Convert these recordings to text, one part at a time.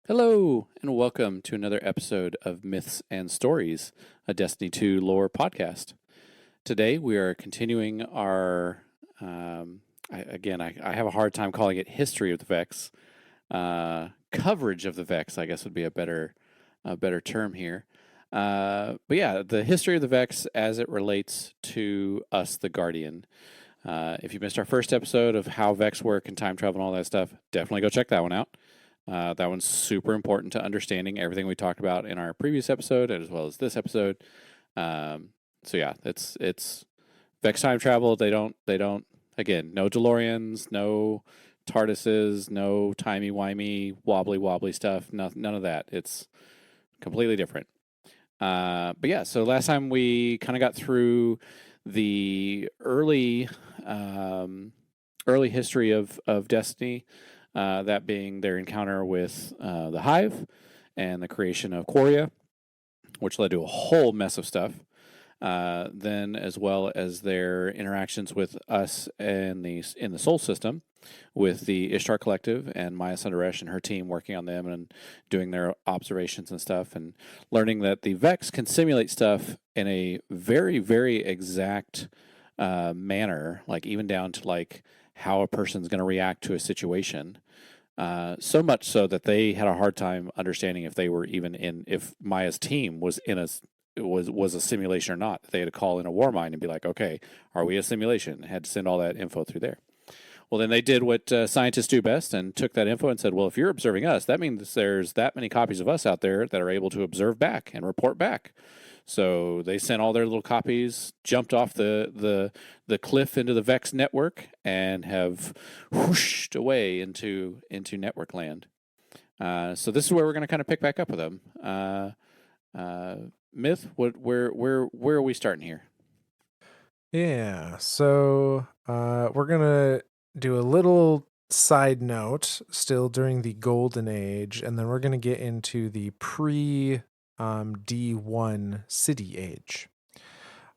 Hello, and welcome to another episode of Myths and Stories, a Destiny 2 lore podcast. Today we are continuing our, I have a hard time calling it history of the Vex. Coverage of the Vex, I guess, would be a better term here. But yeah, the history of the Vex as it relates to us, the Guardian. If you missed our first episode of how Vex work and time travel and all that stuff, definitely go check that one out. That one's super important to understanding everything we talked about in our previous episode as well as this episode. So yeah, it's Vex time travel. They don't again, no DeLoreans, no TARDISes, no timey wimey wobbly stuff. None of that. It's completely different. But yeah, so last time we kind of got through the early history of Destiny, that being their encounter with the Hive and the creation of Quoria, which led to a whole mess of stuff. Then, as well as their interactions with us and in the Soul System, with the Ishtar Collective and Maya Sundaresh and her team working on them and doing their observations and stuff, and learning that the Vex can simulate stuff in a very, very exact manner, like even down to like how a person's going to react to a situation. So much so that they had a hard time understanding if they were even if Maya's team was in was a simulation or not. They had to call in a war mind and be like, okay, are we a simulation? Had to send all that info through there. Well, then they did what scientists do best and took that info and said, well, if you're observing us, that means there's that many copies of us out there that are able to observe back and report back. So they sent all their little copies, jumped off the cliff into the Vex network, and have whooshed away into network land. So this is where we're going to kind of pick back up with them. Myth, where are we starting here? Yeah, so we're gonna do a little side note still during the Golden Age, and then we're gonna get into the pre D1 City Age.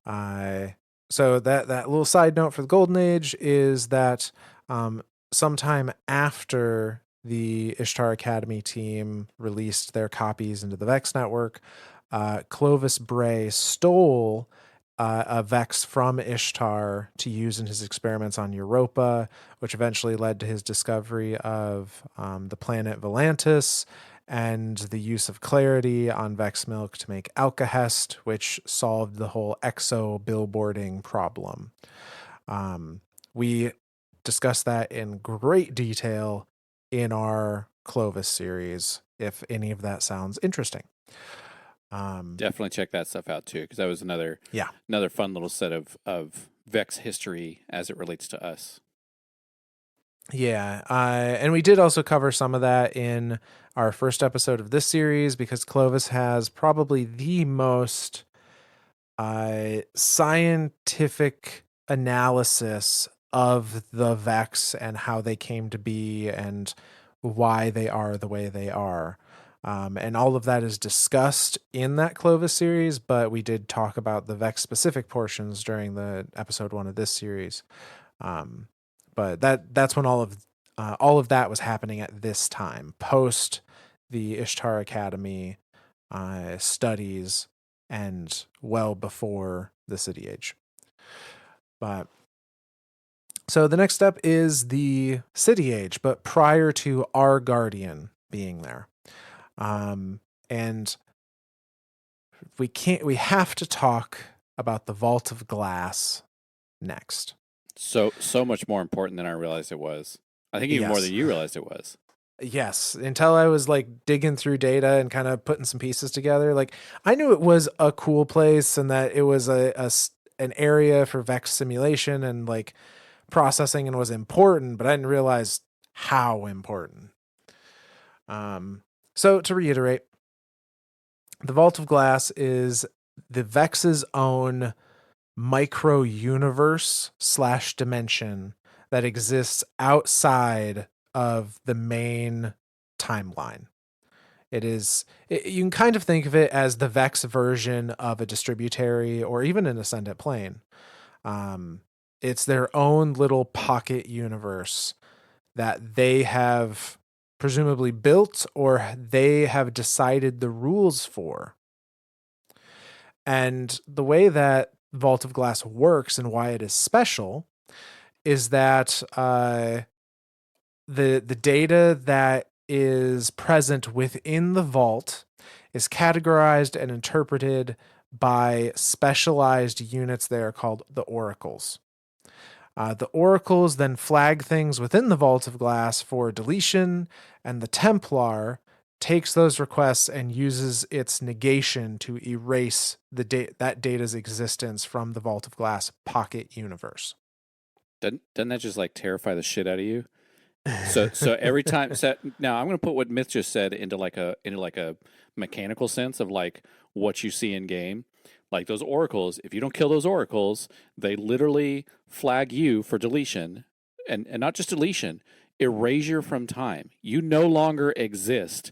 Uh, so that little side note for the Golden Age is that sometime after the Ishtar Academy team released their copies into the Vex network, Clovis Bray stole a Vex from Ishtar to use in his experiments on Europa, which eventually led to his discovery of the planet Volantis and the use of clarity on Vex milk to make Alkahest, which solved the whole exo billboarding problem. We discussed that in great detail in our Clovis series, if any of that sounds interesting. Definitely check that stuff out too, because that was Yeah. another fun little set of Vex history as it relates to us. Yeah, and we did also cover some of that in our first episode of this series because Clovis has probably the most scientific analysis of the Vex and how they came to be and why they are the way they are. And all of that is discussed in that Clovis series, but we did talk about the Vex specific portions during the episode 1 of this series. But that's when all of that was happening at this time, post the Ishtar Academy studies and well before the City Age. But so the next step is the City Age, but prior to our Guardian being there. And we have to talk about the Vault of Glass next. So much more important than I realized it was. I think even more than Yes. you realized it was. Yes, until I was like digging through data and kind of putting some pieces together, like I knew it was a cool place and that it was an area for Vex simulation and like processing and was important, but I didn't realize how important. So to reiterate, the Vault of Glass is the Vex's own micro universe / dimension that exists outside of the main timeline. You can kind of think of it as the Vex version of a distributary or even an ascendant plane. It's their own little pocket universe that they have presumably built or they have decided the rules for. And the way that Vault of Glass works and why it is special is that the data that is present within the vault is categorized and interpreted by specialized units that are called the oracles. The oracles then flag things within the Vault of Glass for deletion, and the Templar takes those requests and uses its negation to erase that data's existence from the Vault of Glass pocket universe. Doesn't that just like terrify the shit out of you? So every time, now I'm going to put what Myth just said into like a mechanical sense of like what you see in game. Like those oracles, if you don't kill those oracles, they literally flag you for deletion, and not just deletion, erasure from time. You no longer exist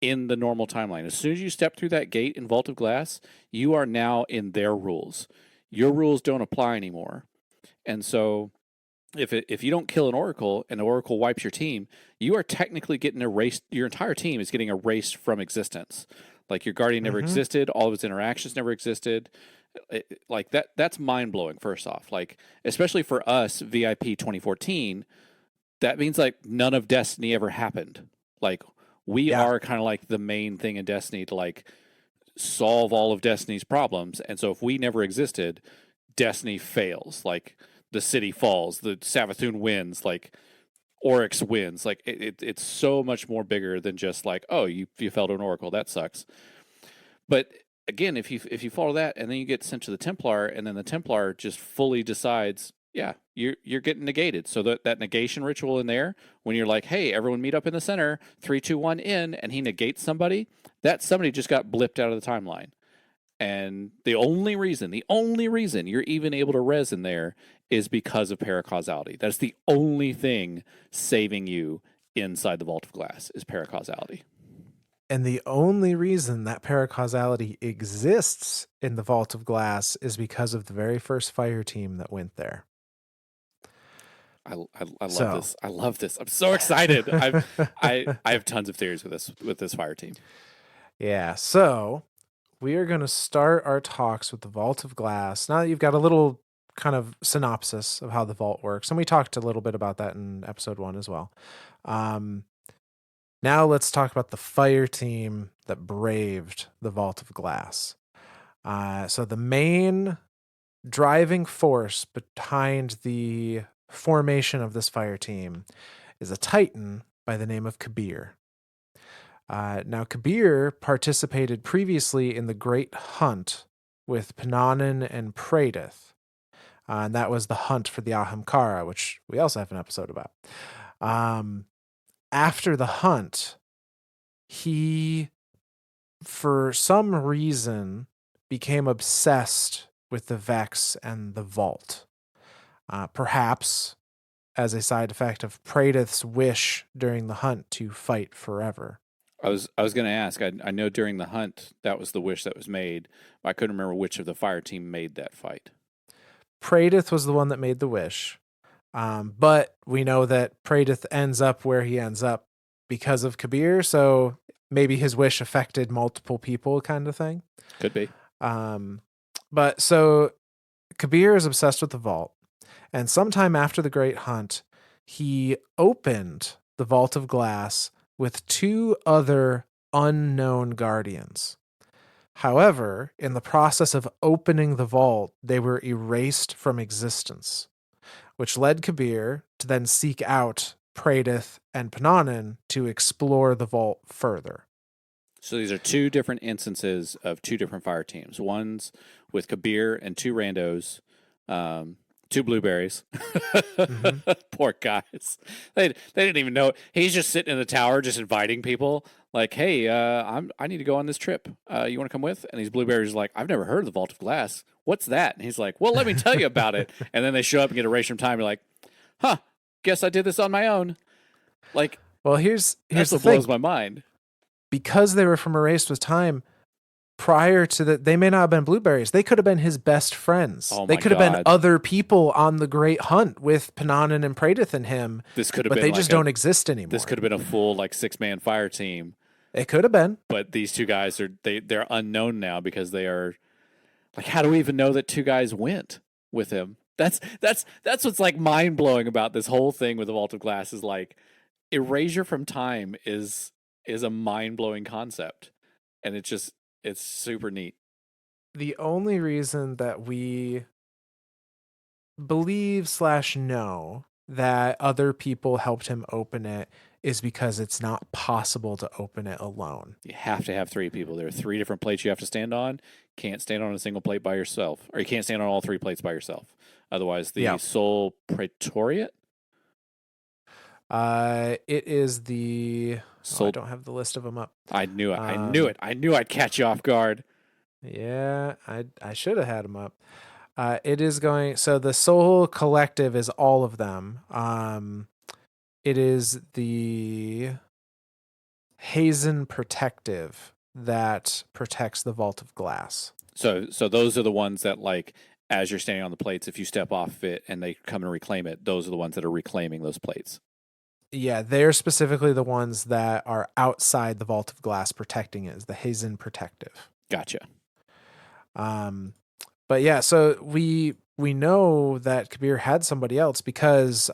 in the normal timeline. As soon as you step through that gate in Vault of Glass, you are now in their rules. Your rules don't apply anymore. And so if you don't kill an oracle and the oracle wipes your team, you are technically getting erased. Your entire team is getting erased from existence. Like your guardian never existed, all of its interactions never existed. Like that's mind blowing. First off, like especially for us, VIP 2014, that means like none of Destiny ever happened. Like we are kind of like the main thing in Destiny to like solve all of Destiny's problems. And so if we never existed, Destiny fails. Like the city falls, the Savathun wins, like Oryx wins. Like it's so much more bigger than just like, oh, you fell to an oracle, that sucks. But again, if you follow that and then you get sent to the Templar, and then the Templar just fully decides, yeah, you're getting negated. So that negation ritual in there, when you're like, hey, everyone meet up in the center, 3, 2, 1 in, and he negates somebody, that somebody just got blipped out of the timeline. And the only reason you're even able to res in there is because of paracausality. That's the only thing saving you inside the Vault of Glass is paracausality. And the only reason that paracausality exists in the Vault of Glass is because of the very first fire team that went there. I love this. I love this. I'm so excited. I have tons of theories with this fire team. Yeah. So we are going to start our talks with the Vault of Glass. Now that you've got a little kind of synopsis of how the vault works, and we talked a little bit about that in episode 1 as well. Now let's talk about the fire team that braved the Vault of Glass. So the main driving force behind the formation of this fire team is a Titan by the name of Kabr. Now, Kabr participated previously in the Great Hunt with Pananin and Praedyth. And that was the hunt for the Ahamkara, which we also have an episode about. After the hunt, he, for some reason, became obsessed with the Vex and the Vault. Perhaps as a side effect of Praedyth's wish during the hunt to fight forever. I was going to ask. I know during the hunt that was the wish that was made. But I couldn't remember which of the fire team made that fight. Praedyth was the one that made the wish, but we know that Praedyth ends up where he ends up because of Kabr. So maybe his wish affected multiple people, kind of thing. Could be. But so Kabr is obsessed with the vault, and sometime after the Great Hunt, he opened the Vault of Glass with 2 other unknown guardians. However, in the process of opening the vault, they were erased from existence, which led Kabr to then seek out Praedyth and Pananin to explore the vault further. So these are 2 different instances of 2 different fire teams. One's with Kabr and 2 randos, 2 blueberries. Mm-hmm. Poor guys. They didn't even know. He's just sitting in the tower, just inviting people. Like, hey, I need to go on this trip. You want to come with? And these blueberries are like, I've never heard of the Vault of Glass. What's that? And he's like, well, let me tell you about it. And then they show up and get erased from time. You're like, huh? Guess I did this on my own. Like, well, here's what the blows thing. my mind. Because they were from erased with time, prior to that, they may not have been blueberries. They could have been his best friends. Oh They my could have been God. other people on the Great Hunt with Pananin and Praedyth and him, This could have but been they like just a don't exist this anymore. could have been a full like 6-man fire team, It could have been. but these two guys they're unknown now because they are like, how do we even know that two guys went with him? That's what's like mind blowing about this whole thing with the Vault of Glass is like erasure from time is a mind blowing concept, and it's super neat. The only reason that we believe/know that other people helped him open it is because it's not possible to open it alone. You have to have three people. There are three different plates you have to stand on. Can't stand on a single plate by yourself, or you can't stand on all three plates by yourself. Otherwise, the Yeah. Soul Praetoriate. It is the. Soul. I don't have the list of them up. I knew it. I knew it. I knew I'd catch you off guard. Yeah, I should have had them up. It is going. So the Soul Collective is all of them. It is the Hazen Protective that protects the Vault of Glass. So those are the ones that like as you're standing on the plates, if you step off it and they come and reclaim it, those are the ones that are reclaiming those plates. Yeah, they're specifically the ones that are outside the Vault of Glass protecting it. Is the Hazen Protective. Gotcha. But yeah, so we know that Kabr had somebody else because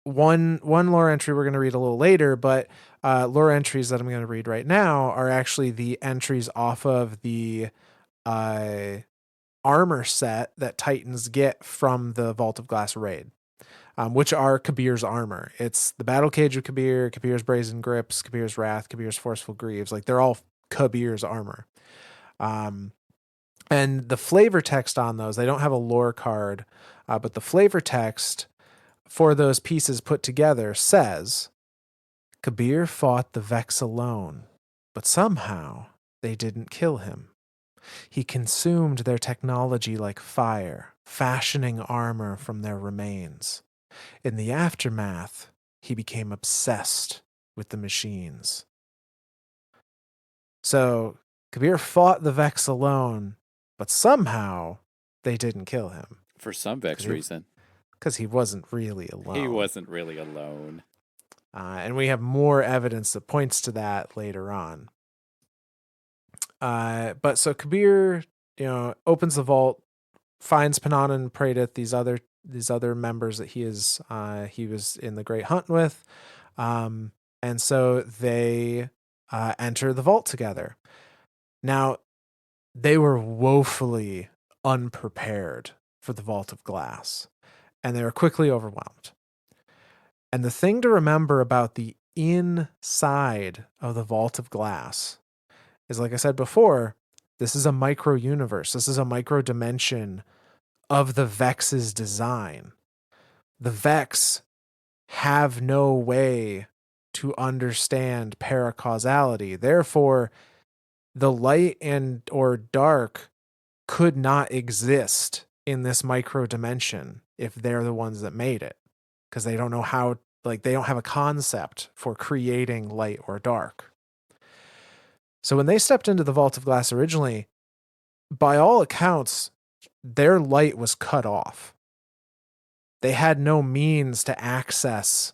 one lore entry we're going to read a little later, but lore entries that I'm going to read right now are actually the entries off of the armor set that Titans get from the Vault of Glass raid, which are Kabr's armor. It's the Battle Cage of Kabr, Kabr's Brazen Grips, Kabr's Wrath, Kabr's Forceful Greaves. Like they're all Kabr's armor. And the flavor text on those, they don't have a lore card, but the flavor text for those pieces put together says, Kabr fought the Vex alone, but somehow they didn't kill him. He consumed their technology like fire, fashioning armor from their remains. In the aftermath, he became obsessed with the machines. So, Kabr fought the Vex alone, but somehow they didn't kill him. For some Vex reason. Because he wasn't really alone. He wasn't really alone. And we have more evidence that points to that later on. But so Kabr, opens the vault, finds Pananin and Praedyth, these other members that he was in the Great Hunt with. And so they enter the vault together. Now, they were woefully unprepared for the Vault of Glass, and they were quickly overwhelmed. And the thing to remember about the inside of the Vault of Glass is, like I said before, this is a micro universe. This is a micro dimension of the Vex's design. The Vex have no way to understand paracausality. Therefore, the light and or dark could not exist in this micro dimension if they're the ones that made it, because they don't know how, like they don't have a concept for creating light or dark. So when they stepped into the Vault of Glass originally, by all accounts, their light was cut off. They had no means to access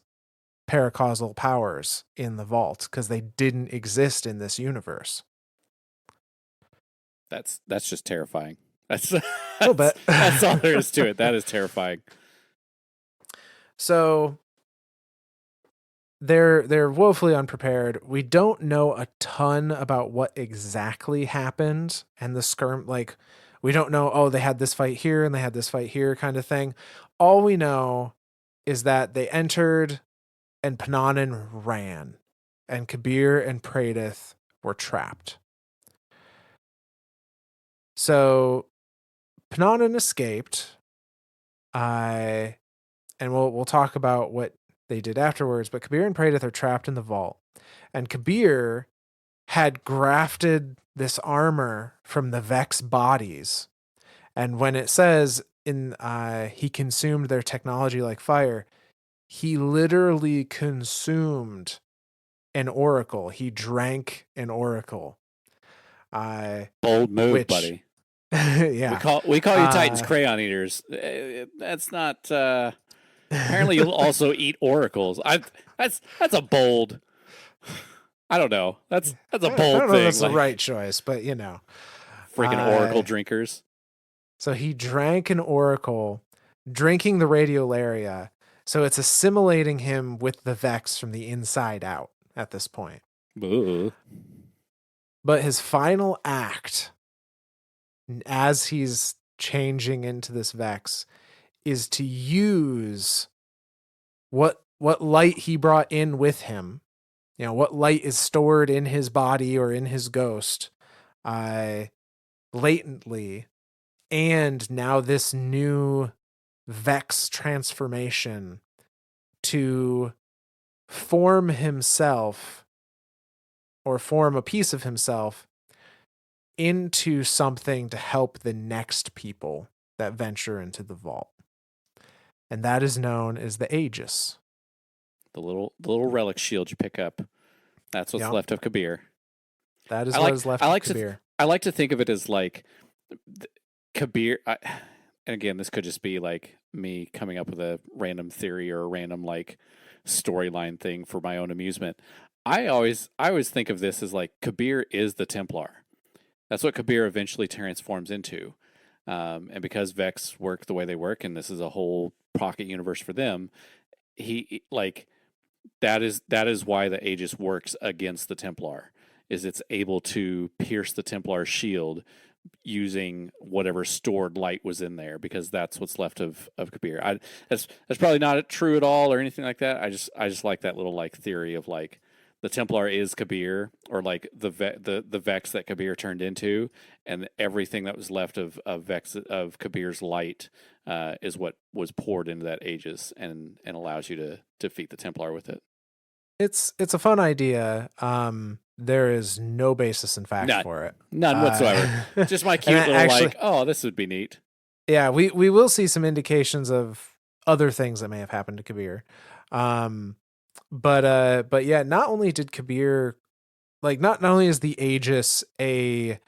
paracausal powers in the vault because they didn't exist in this universe. That's just terrifying. That's a little bit. That's all there is to it. That is terrifying. So they're woefully unprepared. We don't know a ton about what exactly happened and the skirm. Like we don't know. Oh, they had this fight here and they had this fight here, kind of thing. All we know is that they entered and Pananin ran, and Kabr and Praedyth were trapped. So Pananin escaped. And we'll talk about what they did afterwards, but Kabr and Praedyth are trapped in the vault. And Kabr had grafted this armor from the Vex bodies. And when it says he consumed their technology like fire, he literally consumed an oracle. He drank an oracle. Bold move, which buddy. yeah. We call you Titans crayon eaters. That's not. Apparently, you'll also eat oracles. That's a bold. I don't know. That's a I bold don't know if thing. that's the Like right choice, but freaking oracle drinkers. So he drank an oracle, drinking the radiolaria. So it's assimilating him with the Vex from the inside out at this point. Ooh. But his final act, as he's changing into this Vex, is to use what light he brought in with him. What light is stored in his body or in his ghost, latently, and now this new Vex transformation to form himself or form a piece of himself into something to help the next people that venture into the vault. And that is known as the Aegis. The little relic shield you pick up. That's what's left of Kabr. That is what is left of Kabr. I like to think of it as like Kabr. And again, this could just be like me coming up with a random theory or a random like storyline thing for my own amusement. I always think of this as like Kabr is the Templar. That's what Kabr eventually transforms into. And because Vex work the way they work, and this is a whole pocket universe for them, he like that is why the Aegis works against the Templar. Is it's able to pierce the Templar's shield using whatever stored light was in there, because that's what's left of Kabr. That's probably not true at all or anything like that. I just like that little like theory of like the Templar is Kabr, or like the Vex that Kabr turned into, and everything that was left of Vex of Kabir's light is what was poured into that Aegis and allows you to defeat the Templar with it. It's a fun idea. There is no basis in fact for it. None whatsoever. Just my cute little actually, like, oh, this would be neat. Yeah, we will see some indications of other things that may have happened to Kabr. But yeah, not only did Kabr, like not only is the Aegis a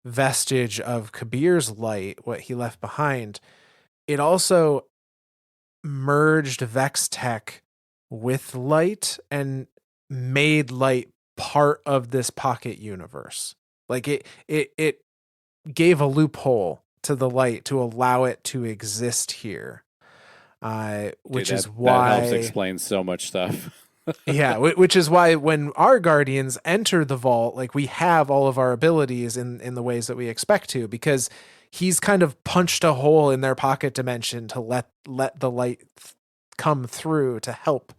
vestige of Kabir's light, what he left behind, it also merged Vex tech with light and made light part of this pocket universe. Like it gave a loophole to the light to allow it to exist here. Which is why that helps explain so much stuff. Yeah, which is why when our guardians enter the vault, like we have all of our abilities in the ways that we expect to, because he's kind of punched a hole in their pocket dimension to let the light come through to help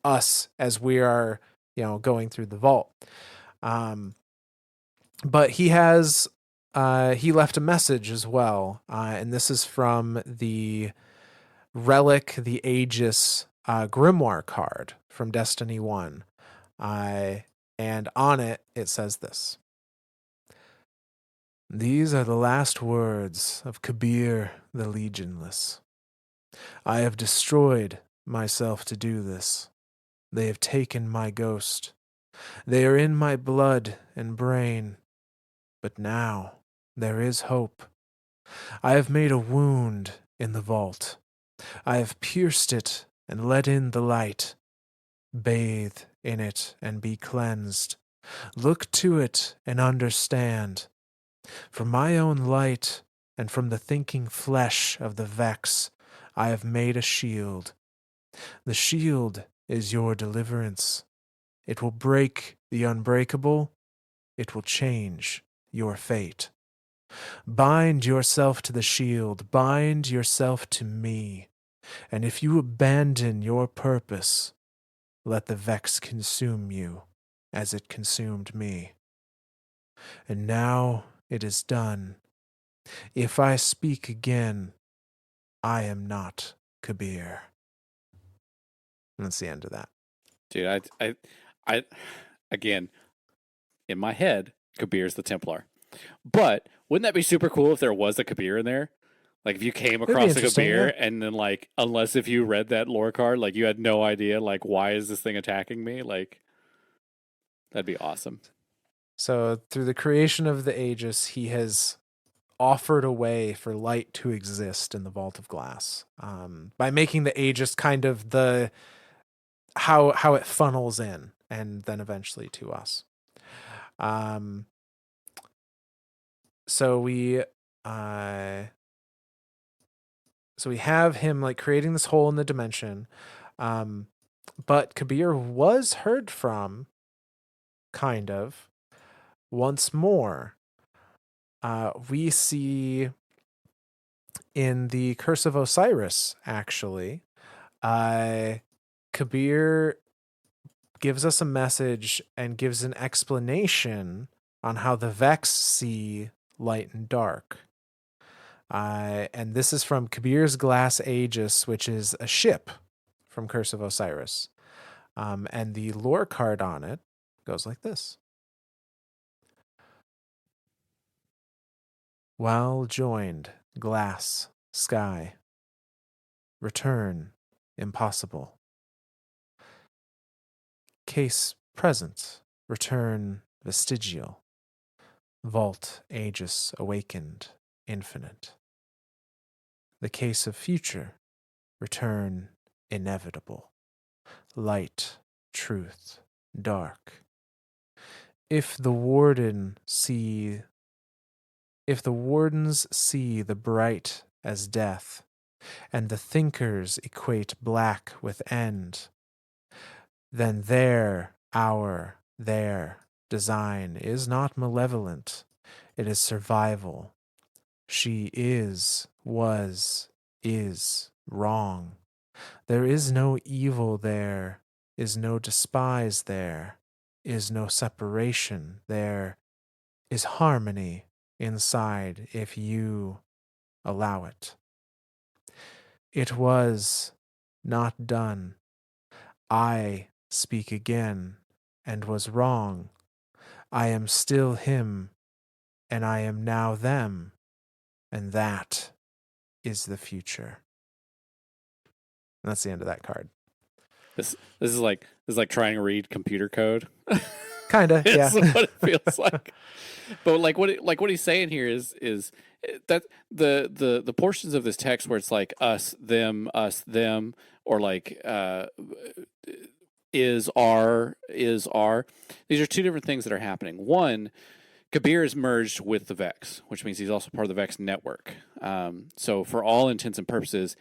us as we are, going through the vault. But he has he left a message as well, and this is from the Relic, the Aegis Grimoire card from Destiny 1. And on it says this: "These are the last words of Kabr the Legionless. I have destroyed myself to do this. They have taken my ghost. They are in my blood and brain. But now there is hope. I have made a wound in the vault. I have pierced it and let in the light. Bathe in it and be cleansed. Look to it and understand. From my own light and from the thinking flesh of the Vex, I have made a shield. The shield is your deliverance. It will break the unbreakable. It will change your fate. Bind yourself to the shield. Bind yourself to me. And if you abandon your purpose, let the Vex consume you as it consumed me. And now it is done. If I speak again, I am not Kabr." And that's the end of that. Dude, I again, in my head, Kabr is the Templar. But wouldn't that be super cool if there was a Kabr in there? Like if you came across a Kabr and then like, unless if you read that lore card, like you had no idea, like why is this thing attacking me? Like that'd be awesome. So through the creation of the Aegis, he has offered a way for light to exist in the Vault of Glass, by making the Aegis kind of the how it funnels in and then eventually to us. Um, so we uh, so we have him like creating this hole in the dimension, but Kabir was heard from, kind of, once more. We see in the Curse of Osiris, actually, Kabir gives us a message and gives an explanation on how the Vex see light and dark. And this is from Kabir's Glass Aegis, which is a ship from Curse of Osiris. And the lore card on it goes like this. While joined, glass, sky. Return, impossible. Case present, return vestigial. Vault, Aegis, awakened, infinite. The case of future, return, inevitable. Light, truth, dark. If the wardens see the bright as death, and the thinkers equate black with end, then their design is not malevolent, it is survival. She is wrong. There is no evil there, is no despise there, is no separation there, is harmony inside if you allow it. It was not done. I speak again and was wrong. I am still him, and I am now them, and that is the future. And that's the end of that card. This is like trying to read computer code. Kinda, yeah. It's what it feels like. But like what he's saying here is that the portions of this text where it's like us, them, or like is are. These are two different things that are happening. One, Kabir is merged with the Vex, which means he's also part of the Vex network. So for all intents and purposes,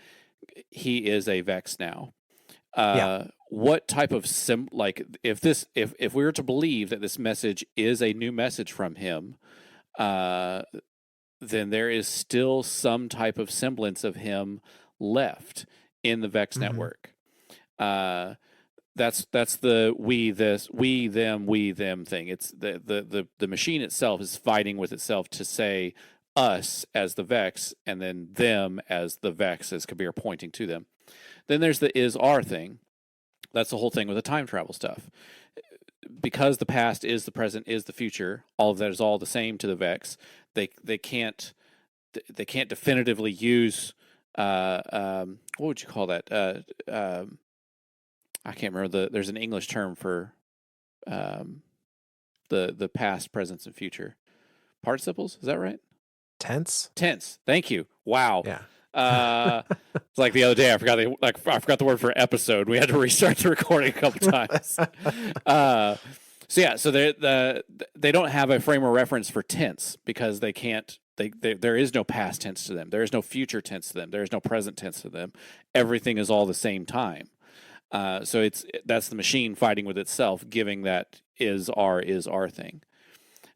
he is a Vex now. Yeah. What type of if we were to believe that this message is a new message from him, then there is still some type of semblance of him left in the Vex network. That's the we them thing. It's the machine itself is fighting with itself to say us as the Vex and then them as the Vex, as Kabir pointing to them. Then there's the is our thing. That's the whole thing with the time travel stuff. Because the past is the present is the future, all of that is all the same to the Vex. They can't definitively use what would you call that? I can't remember there's an English term for the past, present, and future. Participles, is that right? Tense. Thank you. Wow. Yeah. It's like the other day I forgot the word for episode. We had to restart the recording a couple times. So they don't have a frame of reference for tense because they can't. There is no past tense to them. There is no future tense to them. There is no present tense to them. Everything is all the same time. So that's the machine fighting with itself, giving that is our thing.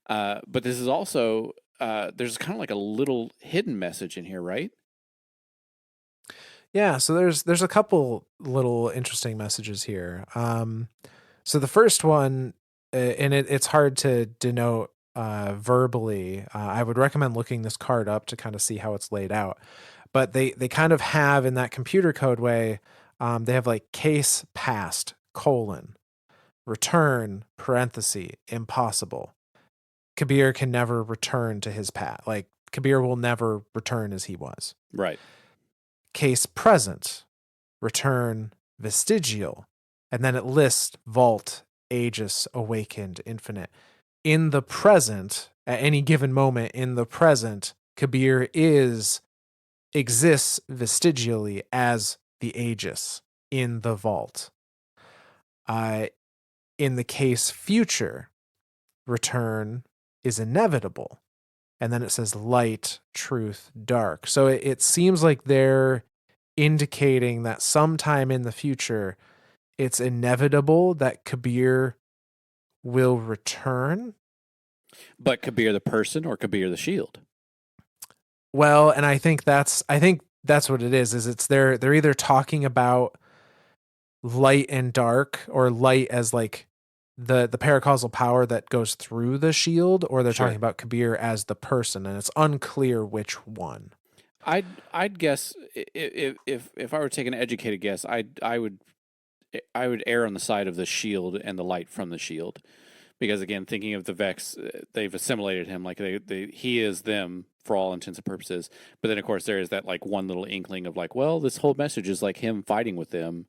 But this is also there's kind of like a little hidden message in here, right? Yeah, so there's a couple little interesting messages here. So the first one, and it's hard to denote verbally. I would recommend looking this card up to kind of see how it's laid out. But they kind of have in that computer code way, they have like case past, return, parenthesis, impossible. Kabir can never return to his past. Like Kabir will never return as he was. Right. Case present, return, vestigial, and then it lists vault, Aegis, awakened, infinite. in the present, at any given moment in the present, Kabir exists vestigially as the Aegis in the vault. Uh, in the case future, return is inevitable. And then it says light, truth, dark. So it seems like they're indicating that sometime in the future, it's inevitable that Kabir will return. But Kabir the person or Kabir the shield? Well, and I think that's what it is it's they're either talking about light and dark, or light as like the paracausal power that goes through the shield, or they're Sure. talking about Kabir as the person, and it's unclear which one. I'd guess if I were to take an educated guess, I would err on the side of the shield and the light from the shield, because again, thinking of the Vex, they've assimilated him, like he is them for all intents and purposes. But then of course there is that like one little inkling of like, well, this whole message is like him fighting with them,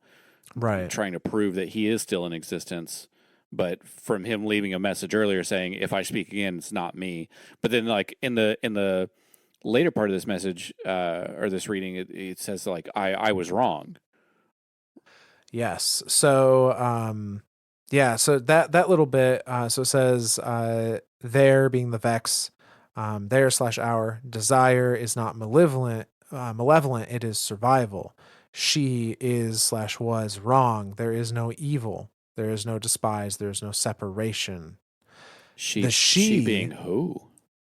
Right. trying to prove that he is still in existence. But from him leaving a message earlier saying, "If I speak again, it's not me." But then like in the later part of this message or this reading, it says like, I was wrong. Yes. So yeah, so that little bit, so it says there being the Vex, there slash our desire is not malevolent, it is survival. She is slash was wrong. There is no evil. There is no despise. There is no separation. She being who?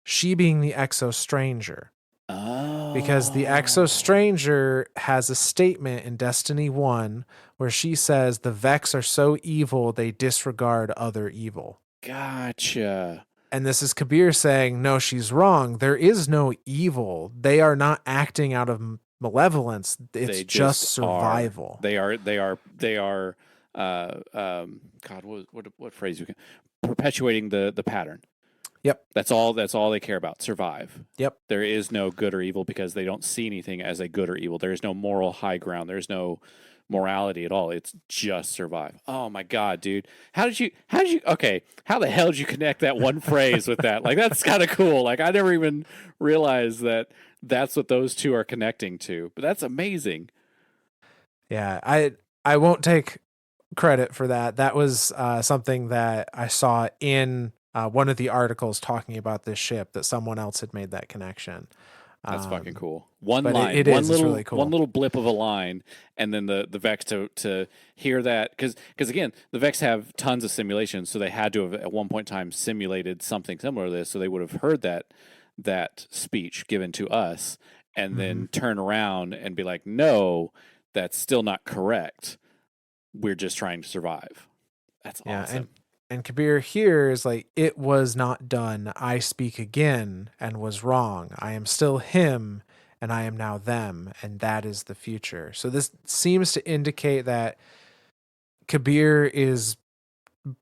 She being the Exo Stranger. Oh. Because the Exo Stranger has a statement in Destiny 1 where she says the Vex are so evil they disregard other evil. Gotcha. And this is Kabir saying, no, she's wrong. There is no evil. They are not acting out of malevolence. It's just survival. They are God, what phrase you can, perpetuating the pattern. Yep. That's all they care about. Survive. Yep. There is no good or evil because they don't see anything as a good or evil. There is no moral high ground. There's no morality at all. It's just survive. Oh my God, dude. How the hell did you connect that one phrase with that? Like, that's kind of cool. Like, I never even realized that that's what those two are connecting to, but that's amazing. Yeah. I won't take credit for that. That was something that I saw in one of the articles talking about this ship, that someone else had made that connection. That's fucking cool. One but line, it one is, little, it's really cool. one little blip of a line, and then the Vex to hear that, because again, the Vex have tons of simulations, so they had to have at one point in time simulated something similar to this, so they would have heard that speech given to us, and then turn around and be like, no, that's still not correct. We're just trying to survive. That's awesome. And Kabir here is like, it was not done. I speak again and was wrong. I am still him and I am now them. And that is the future. So this seems to indicate that Kabir is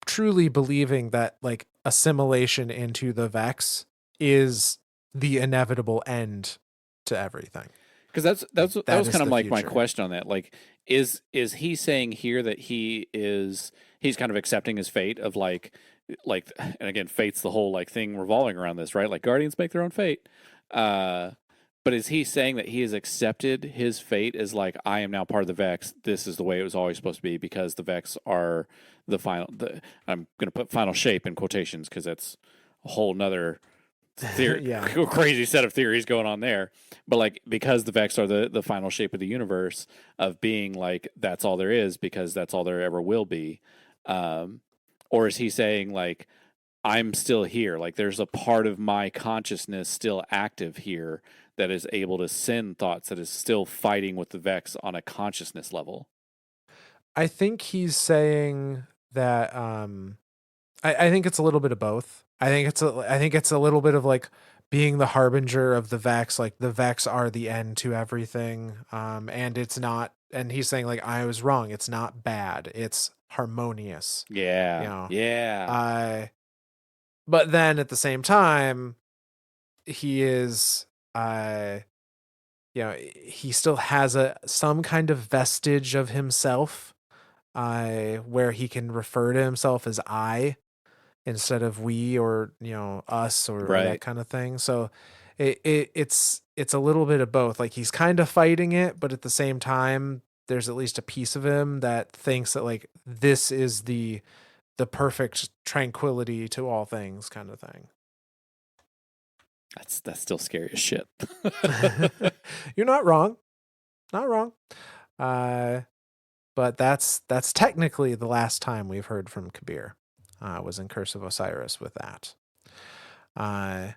truly believing that like assimilation into the Vex is the inevitable end to everything. Because that was kind of like my future. question on that. Like, is he saying here that he's kind of accepting his fate of like, and again, fate's the whole like thing revolving around this, right? Like guardians make their own fate. But is he saying that he has accepted his fate as like, I am now part of the Vex. This is the way it was always supposed to be, because the Vex are the final. I'm going to put final shape in quotations because that's a whole nother theory, crazy set of theories going on there. But like, because the Vex are the final shape of the universe, of being like, that's all there is because that's all there ever will be. Or is he saying like, I'm still here, like there's a part of my consciousness still active here that is able to send thoughts, that is still fighting with the Vex on a consciousness level? I think he's saying that I think it's a little bit of both. I think it's a little bit of like being the harbinger of the Vex, like the Vex are the end to everything. And it's not, and he's saying like, I was wrong. It's not bad. It's harmonious. Yeah. You know? Yeah. But then at the same time, he is, he still has some kind of vestige of himself, where he can refer to himself as I. instead of we or us or that Right. kind of thing. So it's a little bit of both. Like he's kind of fighting it, but at the same time, there's at least a piece of him that thinks that like this is the perfect tranquility to all things kind of thing. That's still scary as shit. You're not wrong. Not wrong. Uh, but that's technically the last time we've heard from Kabir. Was in Curse of Osiris with that. Uh,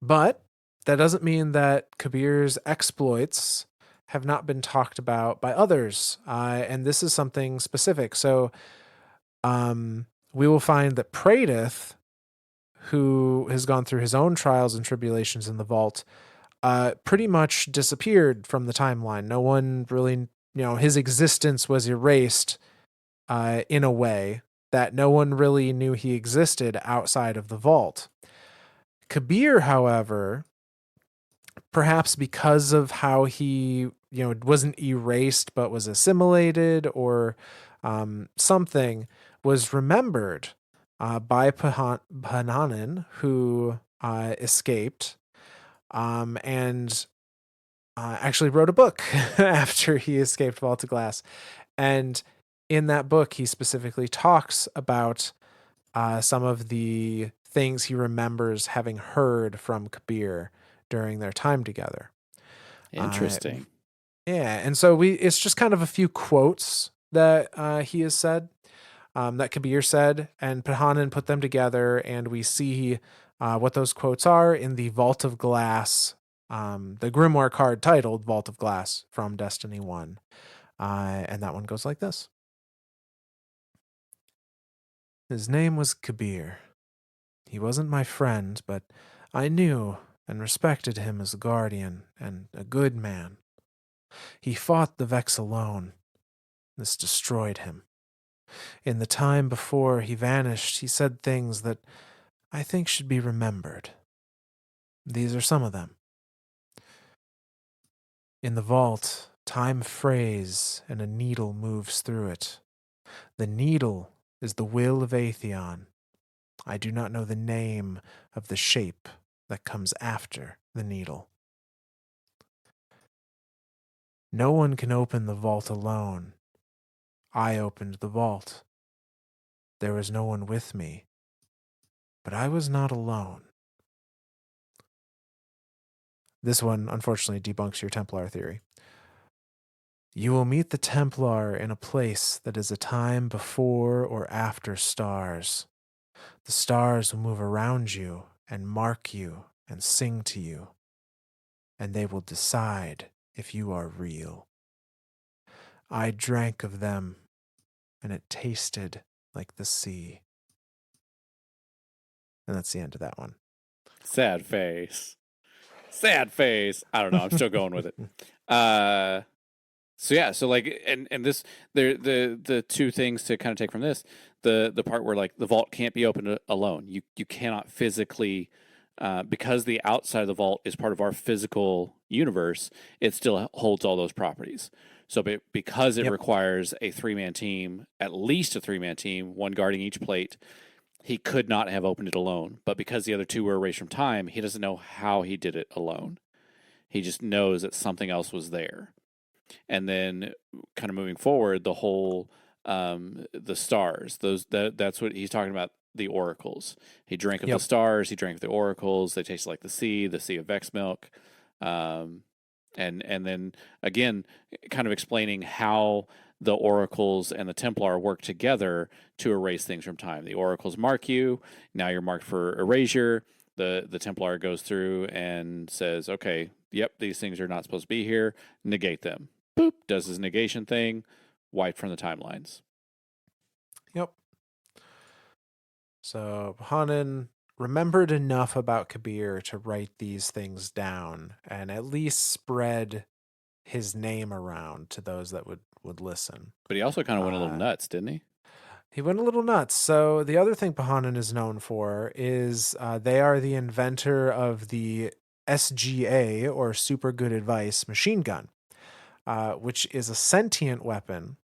but that doesn't mean that Kabir's exploits have not been talked about by others. And this is something specific. So we will find that Pradith, who has gone through his own trials and tribulations in the vault, pretty much disappeared from the timeline. No one really, his existence was erased in a way that no one really knew he existed outside of the vault. Kabir, however, perhaps because of how he, wasn't erased but was assimilated or something, was remembered by Pananin, who escaped and actually wrote a book after he escaped Vault of Glass. And in that book, he specifically talks about some of the things he remembers having heard from Kabir during their time together. Uh, Interesting. yeah, and so it's just kind of a few quotes that he has said, that Kabir said, and Pahanan put them together, and we see what those quotes are in the Vault of Glass, the Grimoire card titled Vault of Glass from Destiny 1. And that one goes like this. His name was Kabir. He wasn't my friend, but I knew and respected him as a guardian and a good man. He fought the Vex alone. This destroyed him. In the time before he vanished, he said things that I think should be remembered. These are some of them. In the vault, time frays and a needle moves through it. The needle is the will of Atheon. I do not know the name of the shape that comes after the needle. No one can open the vault alone. I opened the vault. There was no one with me, but I was not alone. This one, unfortunately, debunks your Templar theory. You will meet the Templar in a place that is a time before or after stars. The stars will move around you and mark you and sing to you, and they will decide if you are real. I drank of them, and it tasted like the sea. And that's the end of that one. Sad face. Sad face. I don't know. I'm still going with it. So yeah, so like, and this, the two things to kind of take from this, the part where like the vault can't be opened alone. You cannot physically, because the outside of the vault is part of our physical universe. It still holds all those properties. So because it requires a 3-man team, at least a 3-man team, one guarding each plate, he could not have opened it alone. But because the other two were erased from time, he doesn't know how he did it alone. He just knows that something else was there. And then kind of moving forward, the whole the stars, that's what he's talking about, the oracles. He drank of the stars, he drank of the oracles, they taste like the sea of Vex milk. And then again, kind of explaining how the oracles and the Templar work together to erase things from time. The oracles mark you, now you're marked for erasure. The Templar goes through and says, okay, yep, these things are not supposed to be here, negate them. Boop, does his negation thing, wiped from the timelines. Yep. So Hanan remembered enough about Kabir to write these things down and at least spread his name around to those that would listen. But he also kind of went a little nuts, didn't he? He went a little nuts. So the other thing Pahanan is known for is they are the inventor of the SGA, or Super Good Advice machine gun, which is a sentient weapon.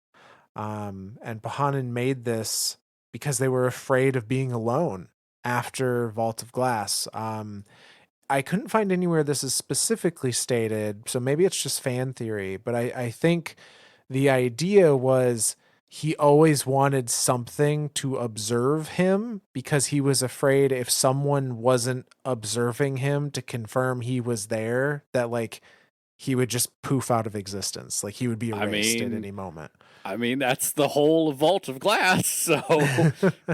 And Pahanan made this because they were afraid of being alone after Vault of Glass. I couldn't find anywhere this is specifically stated, so maybe it's just fan theory, but I think the idea was he always wanted something to observe him because he was afraid if someone wasn't observing him to confirm he was there, that like he would just poof out of existence. Like he would be I erased at mean, any moment. that's the whole Vault of Glass. So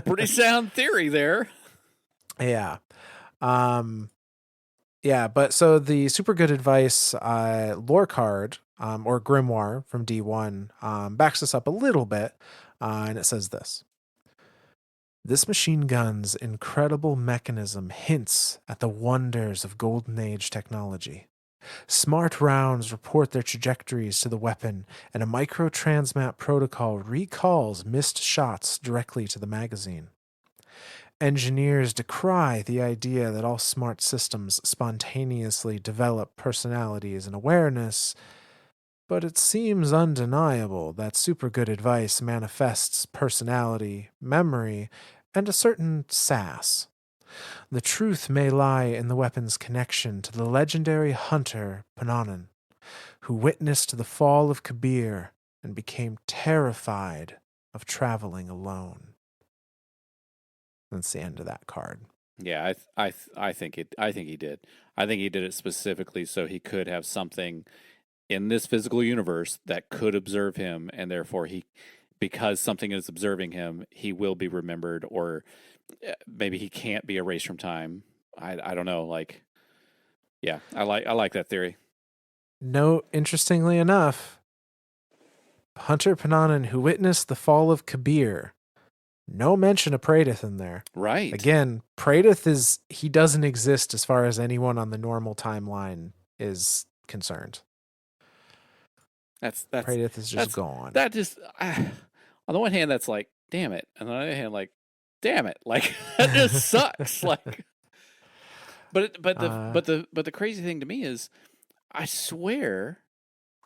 pretty sound theory there. Yeah. Um, Yeah, but so the super good advice lore card or grimoire from D1 backs this up a little bit, and it says this. This machine gun's incredible mechanism hints at the wonders of Golden Age technology. Smart rounds report their trajectories to the weapon, and a microtransmat protocol recalls missed shots directly to the magazine. Engineers decry the idea that all smart systems spontaneously develop personalities and awareness, but it seems undeniable that super good advice manifests personality, memory, and a certain sass. The truth may lie in the weapon's connection to the legendary hunter Pananen, who witnessed the fall of Kabr and became terrified of traveling alone. That's the end of that card. Yeah, I think it. I think he did. I think he did it specifically so he could have something in this physical universe that could observe him, and therefore because something is observing him, he will be remembered, or maybe he can't be erased from time. I don't know. Like, yeah, I like that theory. No, interestingly enough, Hunter Pananen, who witnessed the fall of Kabr, no mention of Praedyth in there. Right. Again, Praedyth he doesn't exist as far as anyone on the normal timeline is concerned. That's Praedyth is just gone. That just on the one hand, that's like, damn it, and on the other hand, like, damn it, like that just sucks. Like, but the crazy thing to me is, I swear,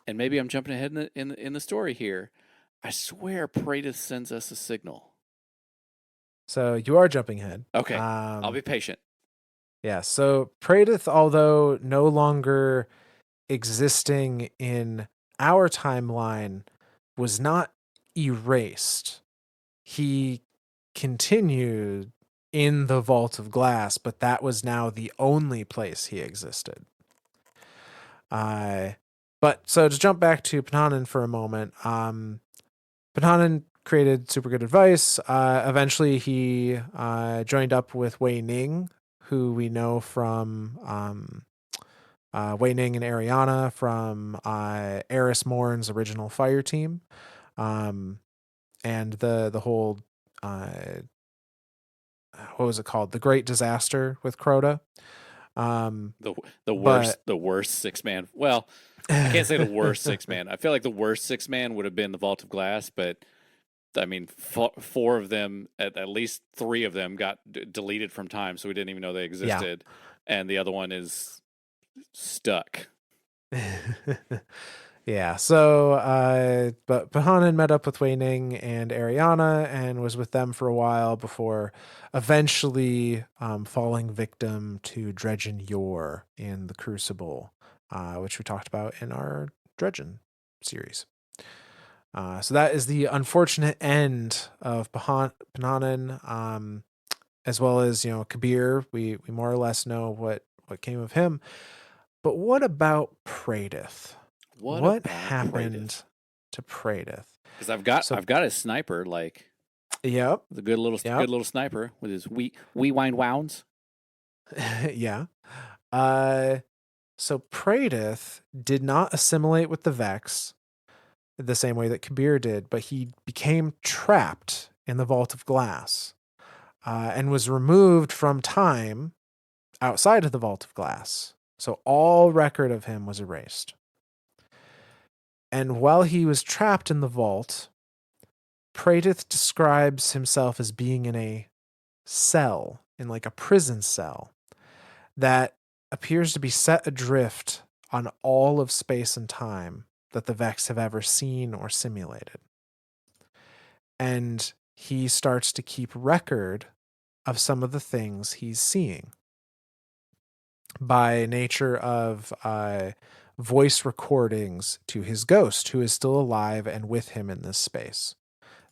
and maybe I'm jumping ahead in the story here. I swear, Praedyth sends us a signal. So you are jumping ahead. Okay, I'll be patient. Yeah. So Praedyth, although no longer existing in our timeline, was not erased. He continued in the Vault of Glass, but that was now the only place he existed. But so to jump back to Pananen for a moment, Pananen created super good advice. Eventually, he joined up with Wei Ning, who we know from Wei Ning and Ariana from Eris Morn's original Fireteam, and the whole what was it called? The Great Disaster with Crota. The worst 6-man. Well, I can't say the worst 6-man. I feel like the worst 6-man would have been the Vault of Glass, but I mean, 4 of them, at least 3 of them, got deleted from time, so we didn't even know they existed, and the other one is stuck. Yeah. So, but Pahanan met up with Wei Ning and Ariana and was with them for a while before eventually falling victim to Dredgen Yor in the Crucible, which we talked about in our Dredgen series. So that is the unfortunate end of Pananen, as well as Kabr. We more or less know what came of him. But what about Praedyth? What happened to Praedyth? Because I've got a sniper, like, yep, the good little sniper with his wee wind wounds. Yeah. So Praedyth did not assimilate with the Vex the same way that Kabr did, but he became trapped in the Vault of Glass and was removed from time outside of the Vault of Glass. So all record of him was erased. And while he was trapped in the vault, Praedyth describes himself as being in a cell, in like a prison cell, that appears to be set adrift on all of space and time that the Vex have ever seen or simulated. And he starts to keep record of some of the things he's seeing by nature of voice recordings to his ghost, who is still alive and with him in this space.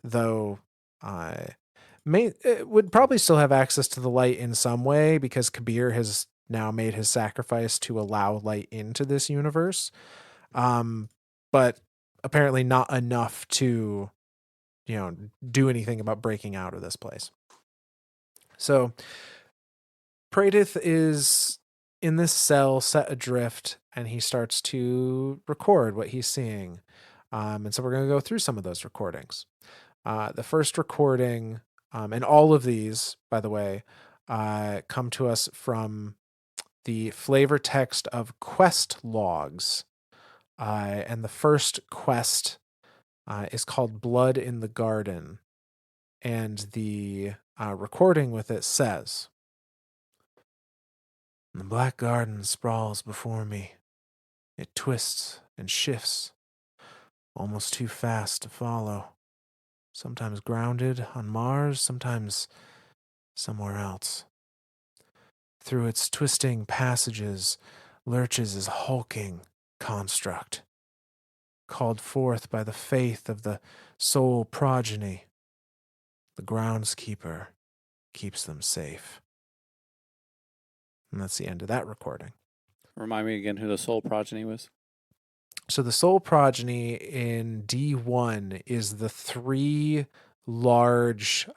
Though would probably still have access to the light in some way because Kabr has now made his sacrifice to allow light into this universe. But apparently not enough to, do anything about breaking out of this place. So Pradith is in this cell set adrift, and he starts to record what he's seeing. And so we're going to go through some of those recordings. The first recording, and all of these, by the way, come to us from the flavor text of quest logs. And the first quest is called Blood in the Garden. And the recording with it says, "The black garden sprawls before me. It twists and shifts, almost too fast to follow. Sometimes grounded on Mars, sometimes somewhere else. Through its twisting passages lurches his hulking construct, called forth by the faith of the soul progeny. The groundskeeper keeps them safe." And that's the end of that recording. Remind me again who the soul progeny was. So the soul progeny in D1 is the 3 large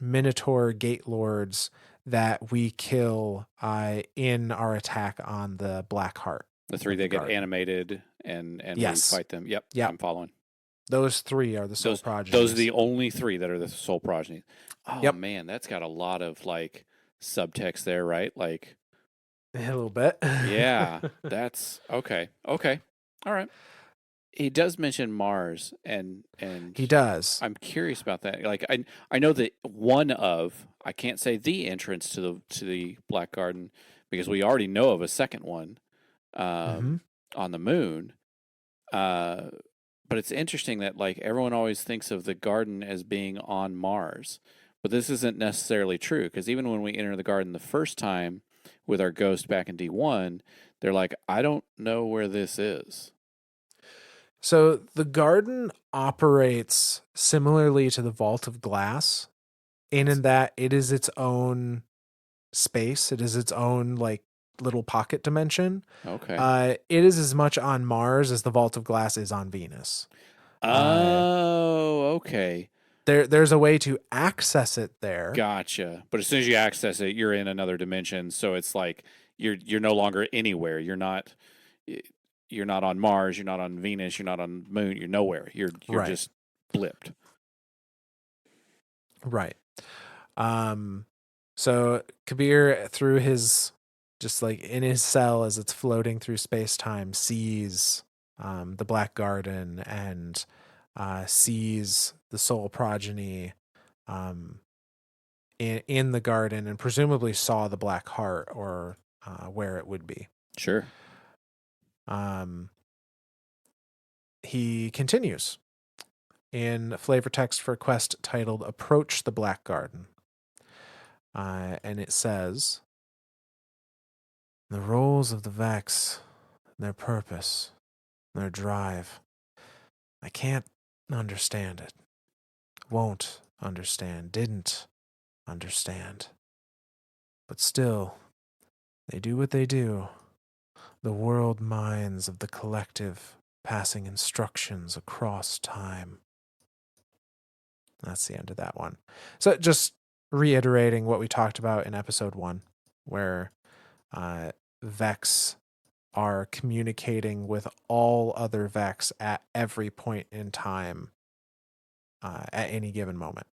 Minotaur Gate Lords that we kill in our attack on the Black Heart. The 3 that get animated and yes. we fight them. Yep, I'm following. Those 3 are the soul progeny. Those are the only 3 that are the soul progeny. Oh, yep. Man, that's got a lot of subtext there, right? A little bit. Yeah, that's okay. Okay. All right. He does mention Mars, and he does. I'm curious about that. I know that I can't say the entrance to the Black Garden because we already know of a second one on the moon. But it's interesting that everyone always thinks of the garden as being on Mars, but this isn't necessarily true because even when we enter the garden the first time with our ghost back in D1, they're like, I don't know where this is. So the garden operates similarly to the Vault of Glass in that it is its own space. It is its own little pocket dimension. Okay. It is as much on Mars as the Vault of Glass is on Venus. Okay. There's a way to access it there. Gotcha. But as soon as you access it, you're in another dimension. So it's like you're no longer anywhere. You're not on Mars. You're not on Venus. You're not on the moon. You're nowhere. You're right. just blipped. Right. So Kabr, through his in his cell as it's floating through space-time, sees the Black Garden and sees the soul progeny in the garden, and presumably saw the Black Heart or where it would be. Sure. He continues in flavor text for a quest titled Approach the Black Garden. And it says, "The roles of the Vex, their purpose, their drive. I can't understand it. Won't understand. Didn't understand. But still, they do what they do. The world minds of the collective, passing instructions across time." That's the end of that one. So just reiterating what we talked about in episode 1, where Vex are communicating with all other Vex at every point in time, at any given moment.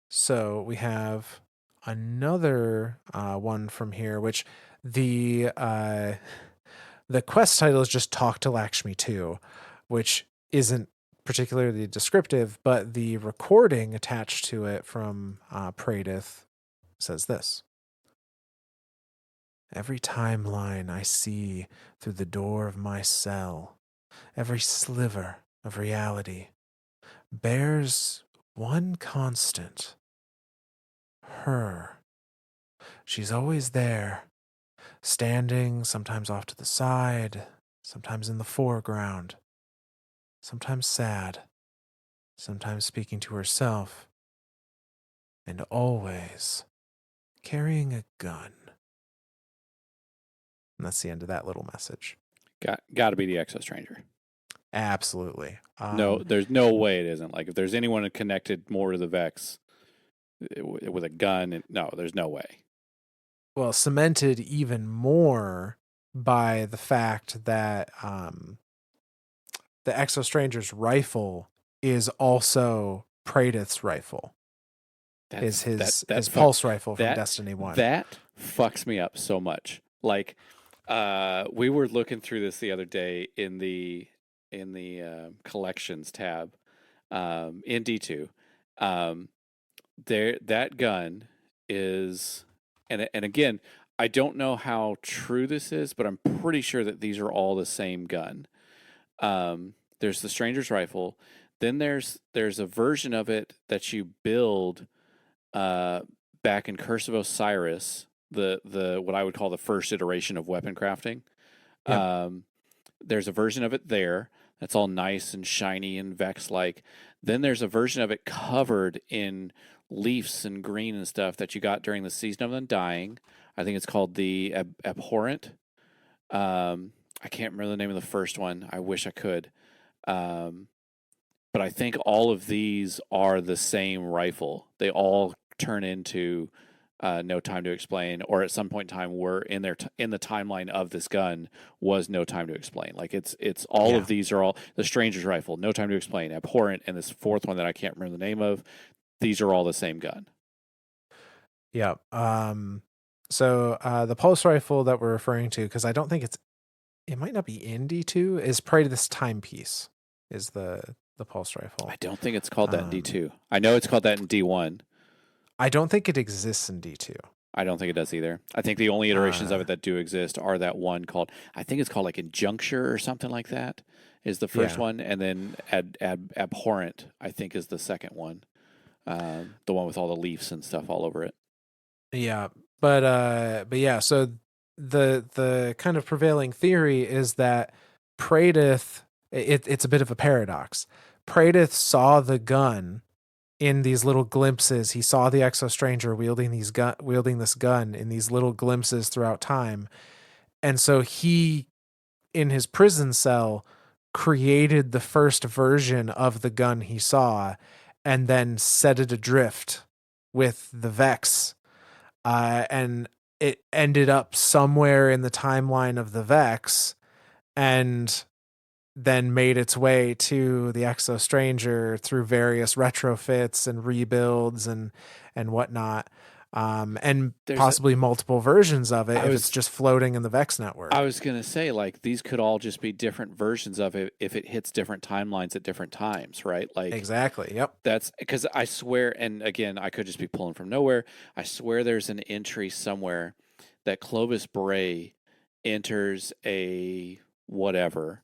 So we have another one from here, which the quest title is just Talk to Lakshmi 2, which isn't particularly descriptive, but the recording attached to it from Pradith says this: "Every timeline I see through the door of my cell, every sliver of reality bears one constant: her. She's always there, standing, sometimes off to the side, sometimes in the foreground, sometimes sad, sometimes speaking to herself, and always carrying a gun. And that's the end of that little message. Got to be the Exo Stranger. Absolutely. No, there's no way it isn't. Like if there's anyone connected more to the Vex with a gun, no, there's no way. Well, cemented even more by the fact that the Exo Stranger's rifle is also Praedyth's rifle. Is his pulse rifle from Destiny 1. That fucks me up so much. Like we were looking through this the other day in the collections tab in D2. There that gun is and again, I don't know how true this is, but I'm pretty sure that these are all the same gun. There's the Stranger's rifle. Then there's a version of it that you build back in Curse of Osiris, the what I would call the first iteration of weapon crafting. Yeah. There's a version of it there that's all nice and shiny and Vex like. Then there's a version of it covered in leaves and green and stuff that you got during the Season of Undying. I think it's called the Abhorrent. I can't remember the name of the first one. I wish I could. But I think all of these are the same rifle. They all turn into No Time to Explain, or at some point in time were in the timeline of this gun was No Time to Explain. Like it's all of these are all the Stranger's rifle, No Time to Explain, Abhorrent, and this fourth one that I can't remember the name of. These are all the same gun. Yeah. So the pulse rifle that we're referring to, because I don't think it might not be in D2, is Praedyth's timepiece. Is the pulse rifle? I don't think it's called that in D2. I know it's called that in D1. I don't think it exists in D2. I don't think it does either. I think the only iterations of it that do exist are that one called, I think it's called like Injuncture or something like that, is the first one, and then Abhorrent, I think, is the second one, the one with all the leaves and stuff all over it. Yeah, but yeah. So the kind of prevailing theory is that Praedyth, it's a bit of a paradox. Praedyth saw the gun in these little glimpses. He saw the Exo Stranger wielding this gun in these little glimpses throughout time. And so he, in his prison cell, created the first version of the gun he saw and then set it adrift with the Vex. And it ended up somewhere in the timeline of the Vex and then made its way to the Exo Stranger through various retrofits and rebuilds and whatnot, and possibly multiple versions of it if it's just floating in the Vex network. I was gonna say, like, these could all just be different versions of it if it hits different timelines at different times, right? Like exactly. Yep. That's because I swear, and again, I could just be pulling from nowhere. I swear there's an entry somewhere that Clovis Bray enters a whatever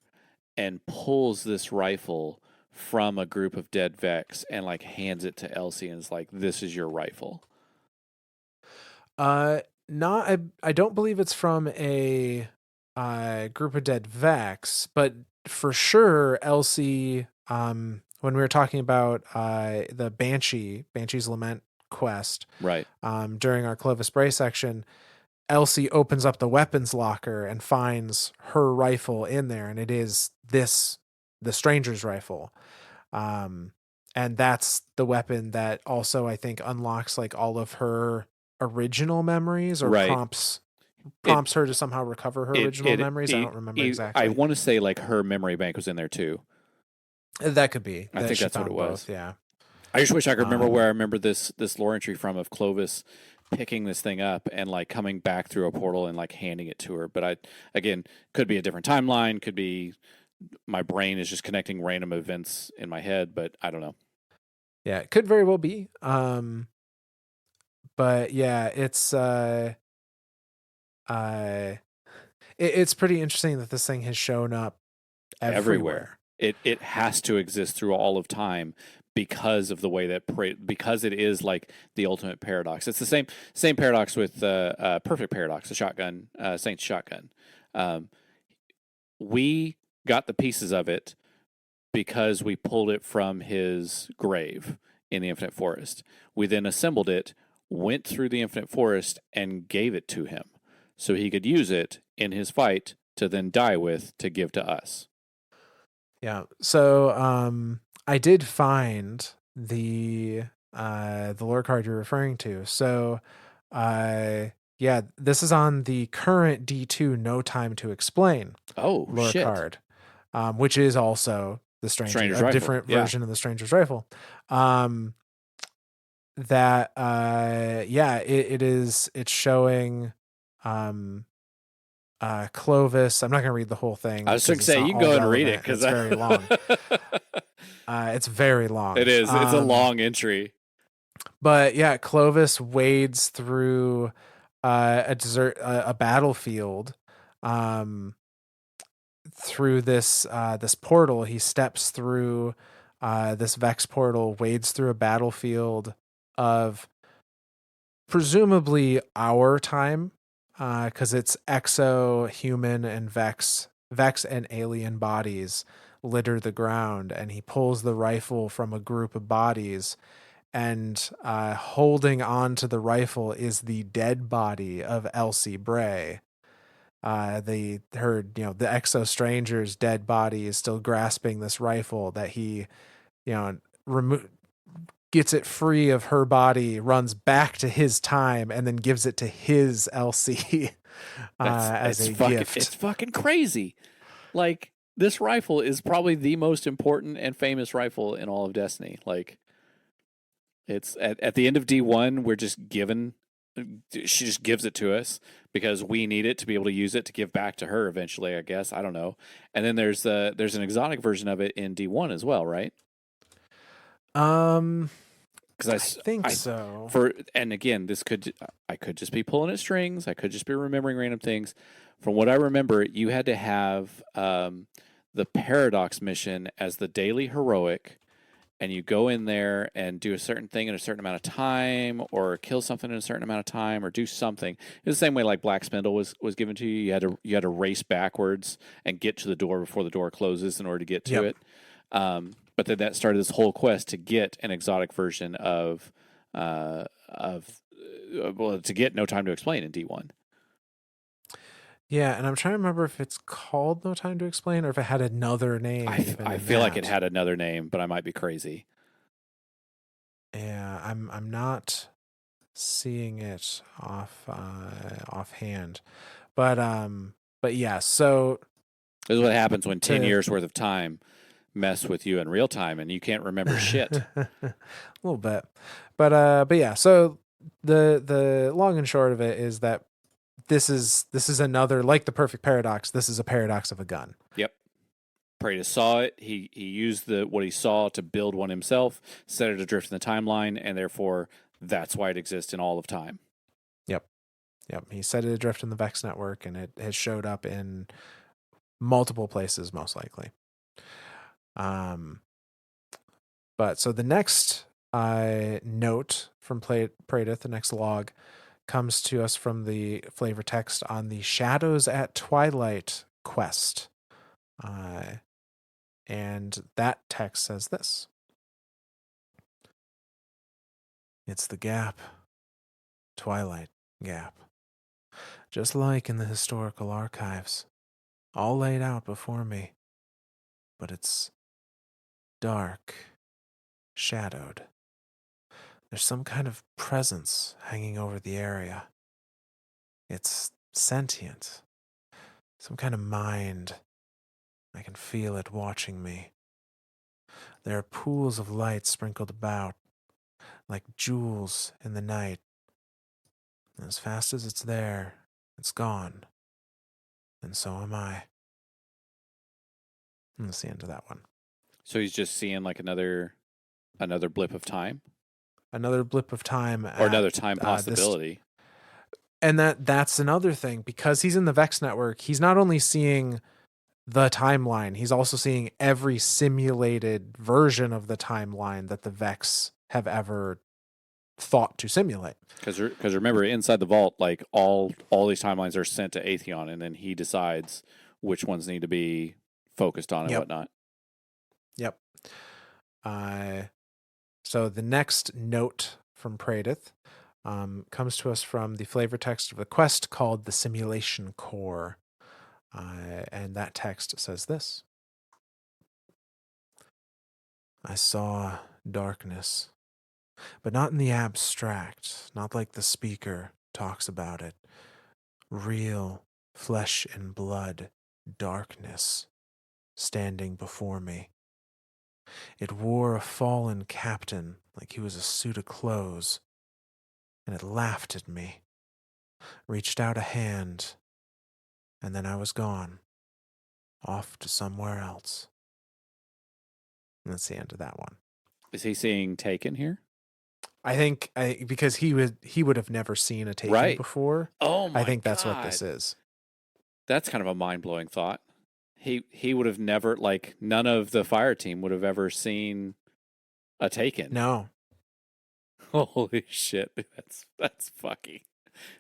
and pulls this rifle from a group of dead Vex and like hands it to Elsie and is like, "This is your rifle." Not. I don't believe it's from a group of dead Vex, but for sure, Elsie. When we were talking about the Banshee's Lament quest, right? During our Clovis Bray section, Elsie opens up the weapons locker and finds her rifle in there, and it is the Stranger's rifle. And that's the weapon that also, I think, unlocks like all of her original memories, or prompts her to somehow recover her original memories. I don't remember exactly. I want to say like her memory bank was in there too. That could be. I think that's what it was. Both, yeah. I just wish I could remember where I remember this lore entry from of Clovis picking this thing up and like coming back through a portal and like handing it to her. But again, could be a different timeline, could be my brain is just connecting random events in my head, but I don't know. Yeah, it could very well be. But yeah, it's pretty interesting that this thing has shown up everywhere. It has to exist through all of time because of the way that because it is like the ultimate paradox. It's the same paradox with perfect paradox, the shotgun, Saint's shotgun. Um, we got the pieces of it because we pulled it from his grave in the Infinite Forest. We then assembled it, went through the Infinite Forest, and gave it to him so he could use it in his fight to then die with to give to us. Yeah. So I did find the lore card you're referring to. So yeah, this is on the current D2 No Time to Explain Oh lore shit! card, which is also the Stranger's a rifle. different Yeah, version of the Stranger's Rifle. That yeah, it's showing um Clovis. I'm not going to read the whole I thing was going because to it's say not you can all go and read it relevant and because it's very long. It's very long. it is. It's a long entry. But yeah, Clovis wades through a battlefield, um, through this portal. He steps through this Vex portal, wades through a battlefield of presumably our time, because it's exo, human, and Vex and alien bodies litter the ground, and he pulls the rifle from a group of bodies, and holding on to the rifle is the dead body of Elsie Bray. The exo stranger's dead body is still grasping this rifle that he, remo- gets it free of her body, runs back to his time, and then gives it to his Elsie as a gift. It's fucking crazy. Like this rifle is probably the most important and famous rifle in all of Destiny. Like it's at the end of D1, we're just given. She just gives it to us because we need it to be able to use it to give back to her eventually. I guess I don't know. And then there's an exotic version of it in D1 as well, right? Because I think so. And again, I could just be pulling at strings. I could just be remembering random things. From what I remember, you had to have the paradox mission as the daily heroic, and you go in there and do a certain thing in a certain amount of time, or kill something in a certain amount of time, or do something. It's the same way like Black Spindle was given to you. You had to race backwards and get to the door before the door closes in order to get to it. But then that started this whole quest to get an exotic version of to get No Time to Explain in D1. Yeah, and I'm trying to remember if it's called No Time to Explain or if it had another name. I feel like it had another name, but I might be crazy. Yeah, I'm not seeing it offhand, but yeah. So this is what happens when 10 years worth of time mess with you in real time and you can't remember shit. A little bit, but yeah. So the long and short of it is that this is another, like the perfect paradox. This is a paradox of a gun. Yep. Praetus saw it. He used what he saw to build one himself, set it adrift in the timeline, and therefore that's why it exists in all of time. Yep. He set it adrift in the Vex network, and it has showed up in multiple places, most likely. But so the next note from Praedyth, the next log, comes to us from the flavor text on the Shadows at Twilight quest. And that text says this. It's the gap. Twilight gap. Just like in the historical archives. All laid out before me. But it's dark. Shadowed. There's some kind of presence hanging over the area. It's sentient. Some kind of mind. I can feel it watching me. There are pools of light sprinkled about, like jewels in the night. And as fast as it's there, it's gone. And so am I. And that's the end of that one. So he's just seeing like another blip of time? Another blip of time. Or another time possibility. And that's another thing, because he's in the Vex network, he's not only seeing the timeline. He's also seeing every simulated version of the timeline that the Vex have ever thought to simulate. Because remember, inside the vault, like all these timelines are sent to Atheon, and then he decides which ones need to be focused on and Yep. whatnot. Yep. So the next note from Pradith comes to us from the flavor text of a quest called the Simulation Core. And that text says this: I saw darkness, but not in the abstract, not like the speaker talks about it. Real flesh and blood darkness standing before me. It wore a fallen captain like he was a suit of clothes, and it laughed at me, reached out a hand, and then I was gone, off to somewhere else. And that's the end of that one. Is he seeing Taken here? I think because he would have never seen a Taken Right. before. Oh my I think that's God. what this is. That's kind of a mind blowing thought. He would have never, like, none of the fire team would have ever seen a Taken. No. Holy shit, that's fucking.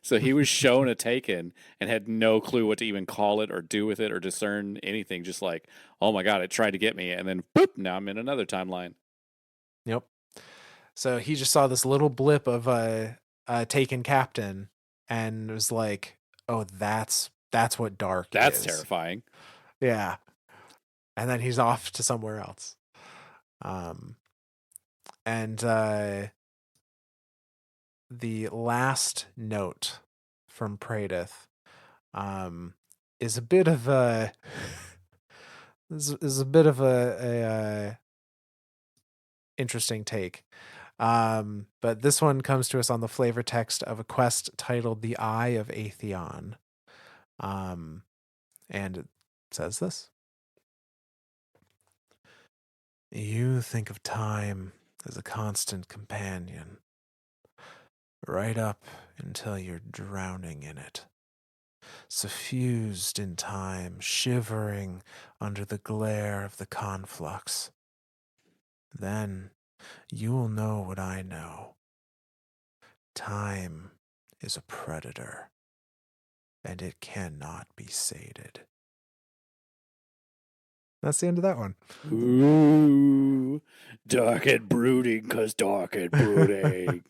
So he was shown a Taken and had no clue what to even call it or do with it or discern anything. Just like, oh my God, it tried to get me, and then boop, now I'm in another timeline. Yep. So he just saw this little blip of a Taken captain and was like, "Oh, that's what dark That's is." terrifying. Yeah. And then he's off to somewhere else. And the last note from Pradith is a bit of a is a bit of a interesting take. But this one comes to us on the flavor text of a quest titled The Eye of Atheon. And it says this: You think of time as a constant companion, right up until you're drowning in it. Suffused in time, shivering under the glare of the conflux. Then you will know what I know. Time is a predator, and it cannot be sated. That's the end of that one. Ooh, dark and brooding, cause dark and brooding.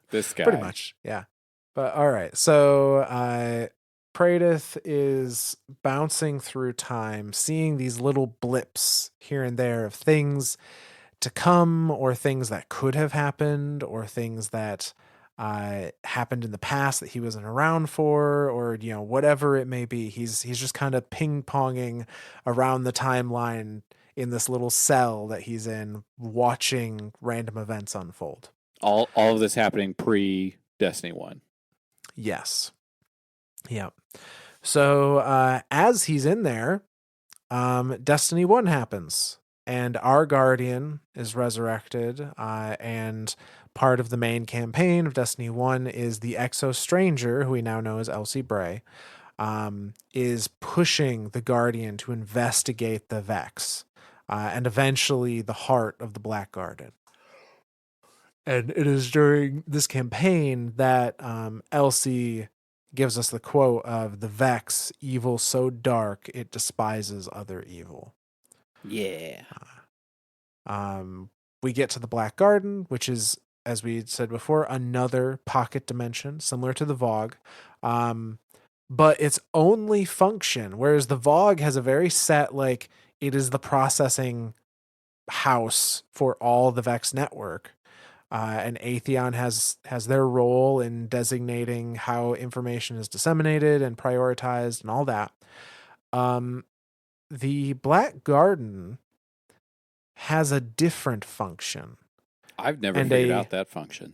This guy. Pretty much, yeah. But all right, so Pradith is bouncing through time, seeing these little blips here and there of things to come, or things that could have happened, or things that happened in the past that he wasn't around for, or whatever it may be. He's just kind of ping ponging around the timeline in this little cell that he's in, watching random events unfold. All of this happening pre Destiny 1. Yes. Yeah. So as he's in there, Destiny 1 happens, and our Guardian is resurrected, and part of the main campaign of Destiny 1 is the Exo Stranger, who we now know as Elsie Bray, is pushing the Guardian to investigate the Vex, and eventually the heart of the Black Garden. And it is during this campaign that Elsie gives us the quote of the Vex, evil so dark it despises other evil. Yeah. We get to the Black Garden, which is, as we said before, another pocket dimension similar to the Vogue. But its only function, whereas the Vogue has a very set, like, it is the processing house for all the Vex network. And Atheon has their role in designating how information is disseminated and prioritized and all that. The Black Garden has a different function. I've never figured out that function.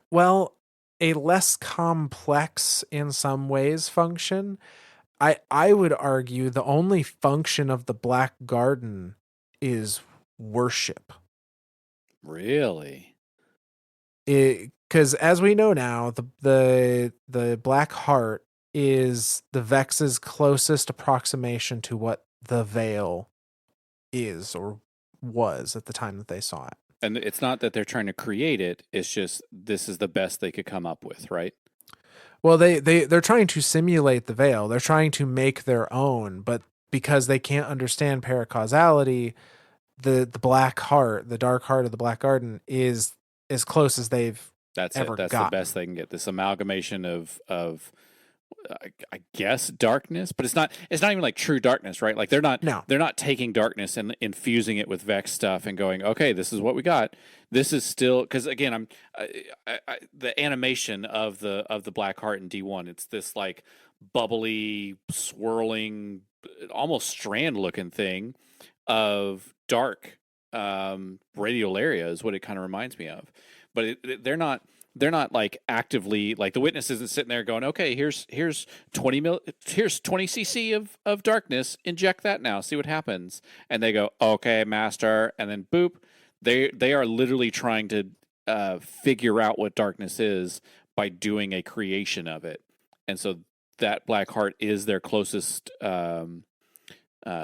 Well, a less complex in some ways function. I would argue the only function of the Black Garden is worship. Really? Because as we know now, the Black Heart is the Vex's closest approximation to what the veil is or was at the time that they saw it. And it's not that they're trying to create it, it's just this is the best they could come up with, right? Well, they're trying to simulate the veil. They're trying to make their own, but because they can't understand paracausality, the black heart, the dark heart of the Black Garden, is as close as they've That's ever it. That's the gotten. best they can get. This amalgamation of I guess darkness, but it's not even like true darkness, right? Like No, they're not taking darkness and infusing it with Vex stuff and going, okay, this is what we got. This is still because again, the animation of the Black Heart in D1. It's this like bubbly, swirling, almost strand looking thing of dark radiolaria is what it kind of reminds me of. But they're not like actively like the witness isn't sitting there going, okay, here's 20 cc of darkness, inject that now, see what happens. And they go, okay, master, and then boop. They are literally trying to figure out what darkness is by doing a creation of it. And so that Black Heart is their closest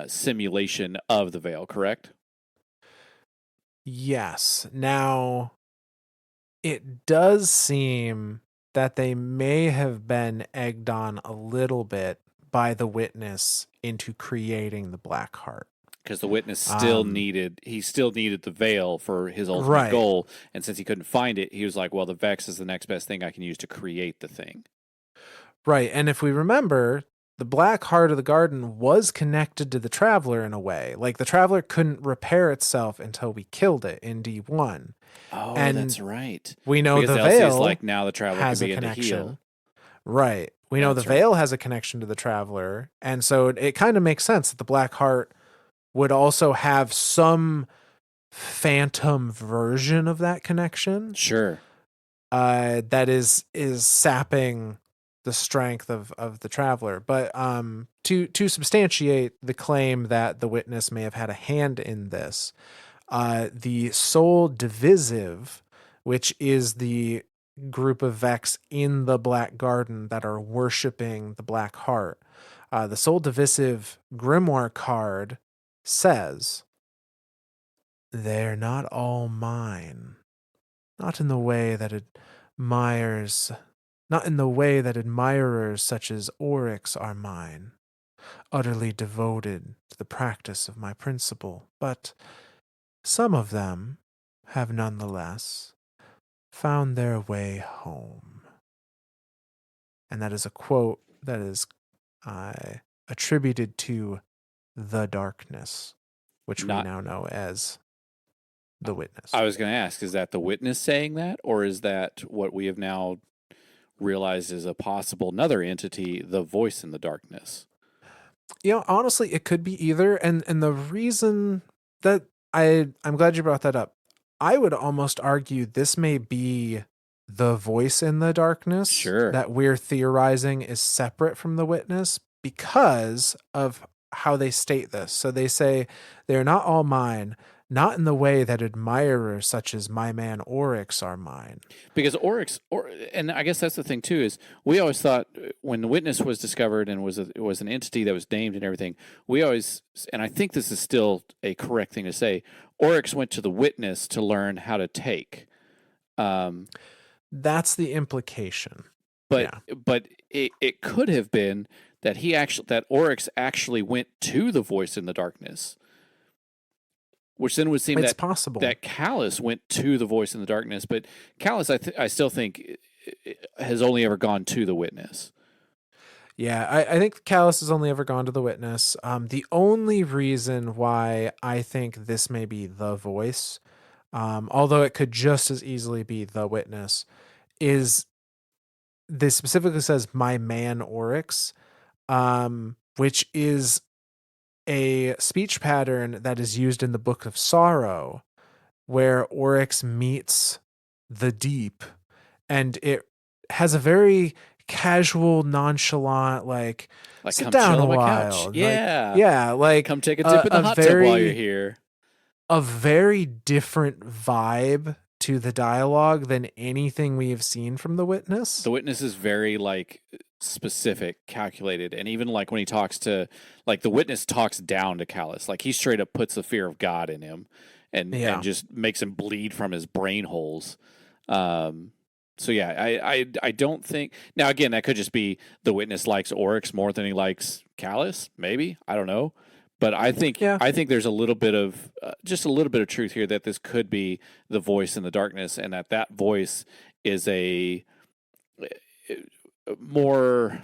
simulation of the veil, correct? yes. Now, it does seem that they may have been egged on a little bit by the witness into creating the Black Heart. Because the witness Um, still needed the veil for his ultimate right, goal, and since he couldn't find it, he was like, well, the Vex is the next best thing I can use to create the thing. right. And if we remember, the Black Heart of the Garden was connected to the Traveler in a way. Like the Traveler couldn't repair itself until we killed it in D1. Oh, And that's right. we know Because the Elsie's veil like, now the traveler can has a begin to connection. heal. Right. We know the That's right. veil has a connection to the Traveler. And so it kind of makes sense that the Black Heart would also have some phantom version of that connection Sure. that is sapping the strength of the Traveler. But to substantiate the claim that the witness may have had a hand in this, the Soul Divisive, which is the group of Vex in the Black Garden that are worshiping the Black Heart, the Soul Divisive Grimoire card says, "They're not all mine, not in the way that admires, not in the way that admirers such as Oryx are mine, utterly devoted to the practice of my principle, but some of them have nonetheless found their way home." And that is a quote that is uh, attributed to the darkness, which we Not. now know as the witness. I was going to ask, is that the witness saying that, or is that what we have now realized is a possible another entity, the voice in the darkness? Honestly, it could be either. And the reason that I'm glad you brought that up. I would almost argue this may be the voice in the darkness Sure. that we're theorizing is separate from the witness because of how they state this. So they say, "They're not all mine, not in the way that admirers such as my man Oryx are mine." Because and I guess that's the thing too, is we always thought when the witness was discovered and was an entity that was named and everything, we always, and I think this is still a correct thing to say, Oryx went to the witness to learn how to take. Um, That's the implication. but Yeah. it could have been that Oryx actually went to the voice in the darkness, which then would seem It's that possible. Callus went to the voice in the darkness, but Callus, I still think, has only ever gone to the witness. Yeah, I think Callus has only ever gone to the witness. The only reason why I think this may be the voice, although it could just as easily be the witness, is this specifically says "my man Oryx," which is a speech pattern that is used in the Book of Sorrow, where Oryx meets the deep, and it has a very casual, nonchalant, like, Like, sit come down chill a on my couch. while, and like, Yeah. yeah, like Come take a dip in the hot tub while you're here. a very different vibe to the dialogue than anything we have seen from the witness. The witness is very like specific, calculated, and even like when he talks to like the witness talks down to Callus, like he straight up puts the fear of God in him, and Yeah. just makes him bleed from his brain holes. Um, so yeah, I don't think now again that could just be the witness likes Oryx more than he likes Callus, maybe I don't know, but Yeah. I think there's a little bit of just a little bit of truth here that this could be the voice in the darkness, and that voice is a more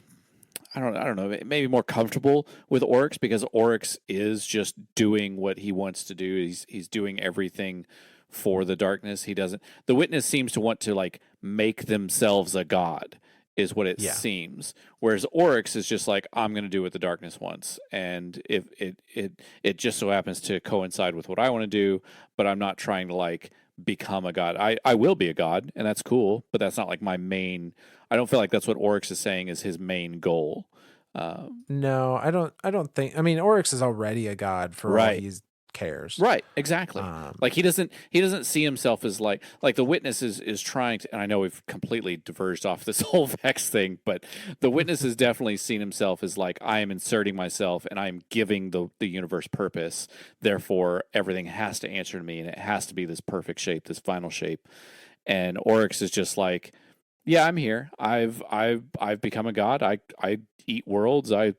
I don't know, maybe more comfortable with Oryx because Oryx is just doing what he wants to do. He's doing everything for the darkness. He doesn't. The witness seems to want to like make themselves a god, is what it Yeah. seems. Whereas Oryx is just like I'm going to do what the darkness wants, and if it just so happens to coincide with what I want to do, but I'm not trying to like become a god. I will be a god, and that's cool, but that's not like my main. I don't feel like that's what Oryx is saying is his main goal. No, I don't. I don't think. I mean, Oryx is already a god for all Right. he cares. Right, exactly. Um, Like he doesn't see himself as like the witness is trying to, and I know we've completely diverged off this whole Vex thing, but the witness has definitely seen himself as like I am inserting myself and I am giving the universe purpose. Therefore, everything has to answer to me, and it has to be this perfect shape, this final shape. And Oryx is just like, yeah, I'm here. I've become a god. I eat worlds. I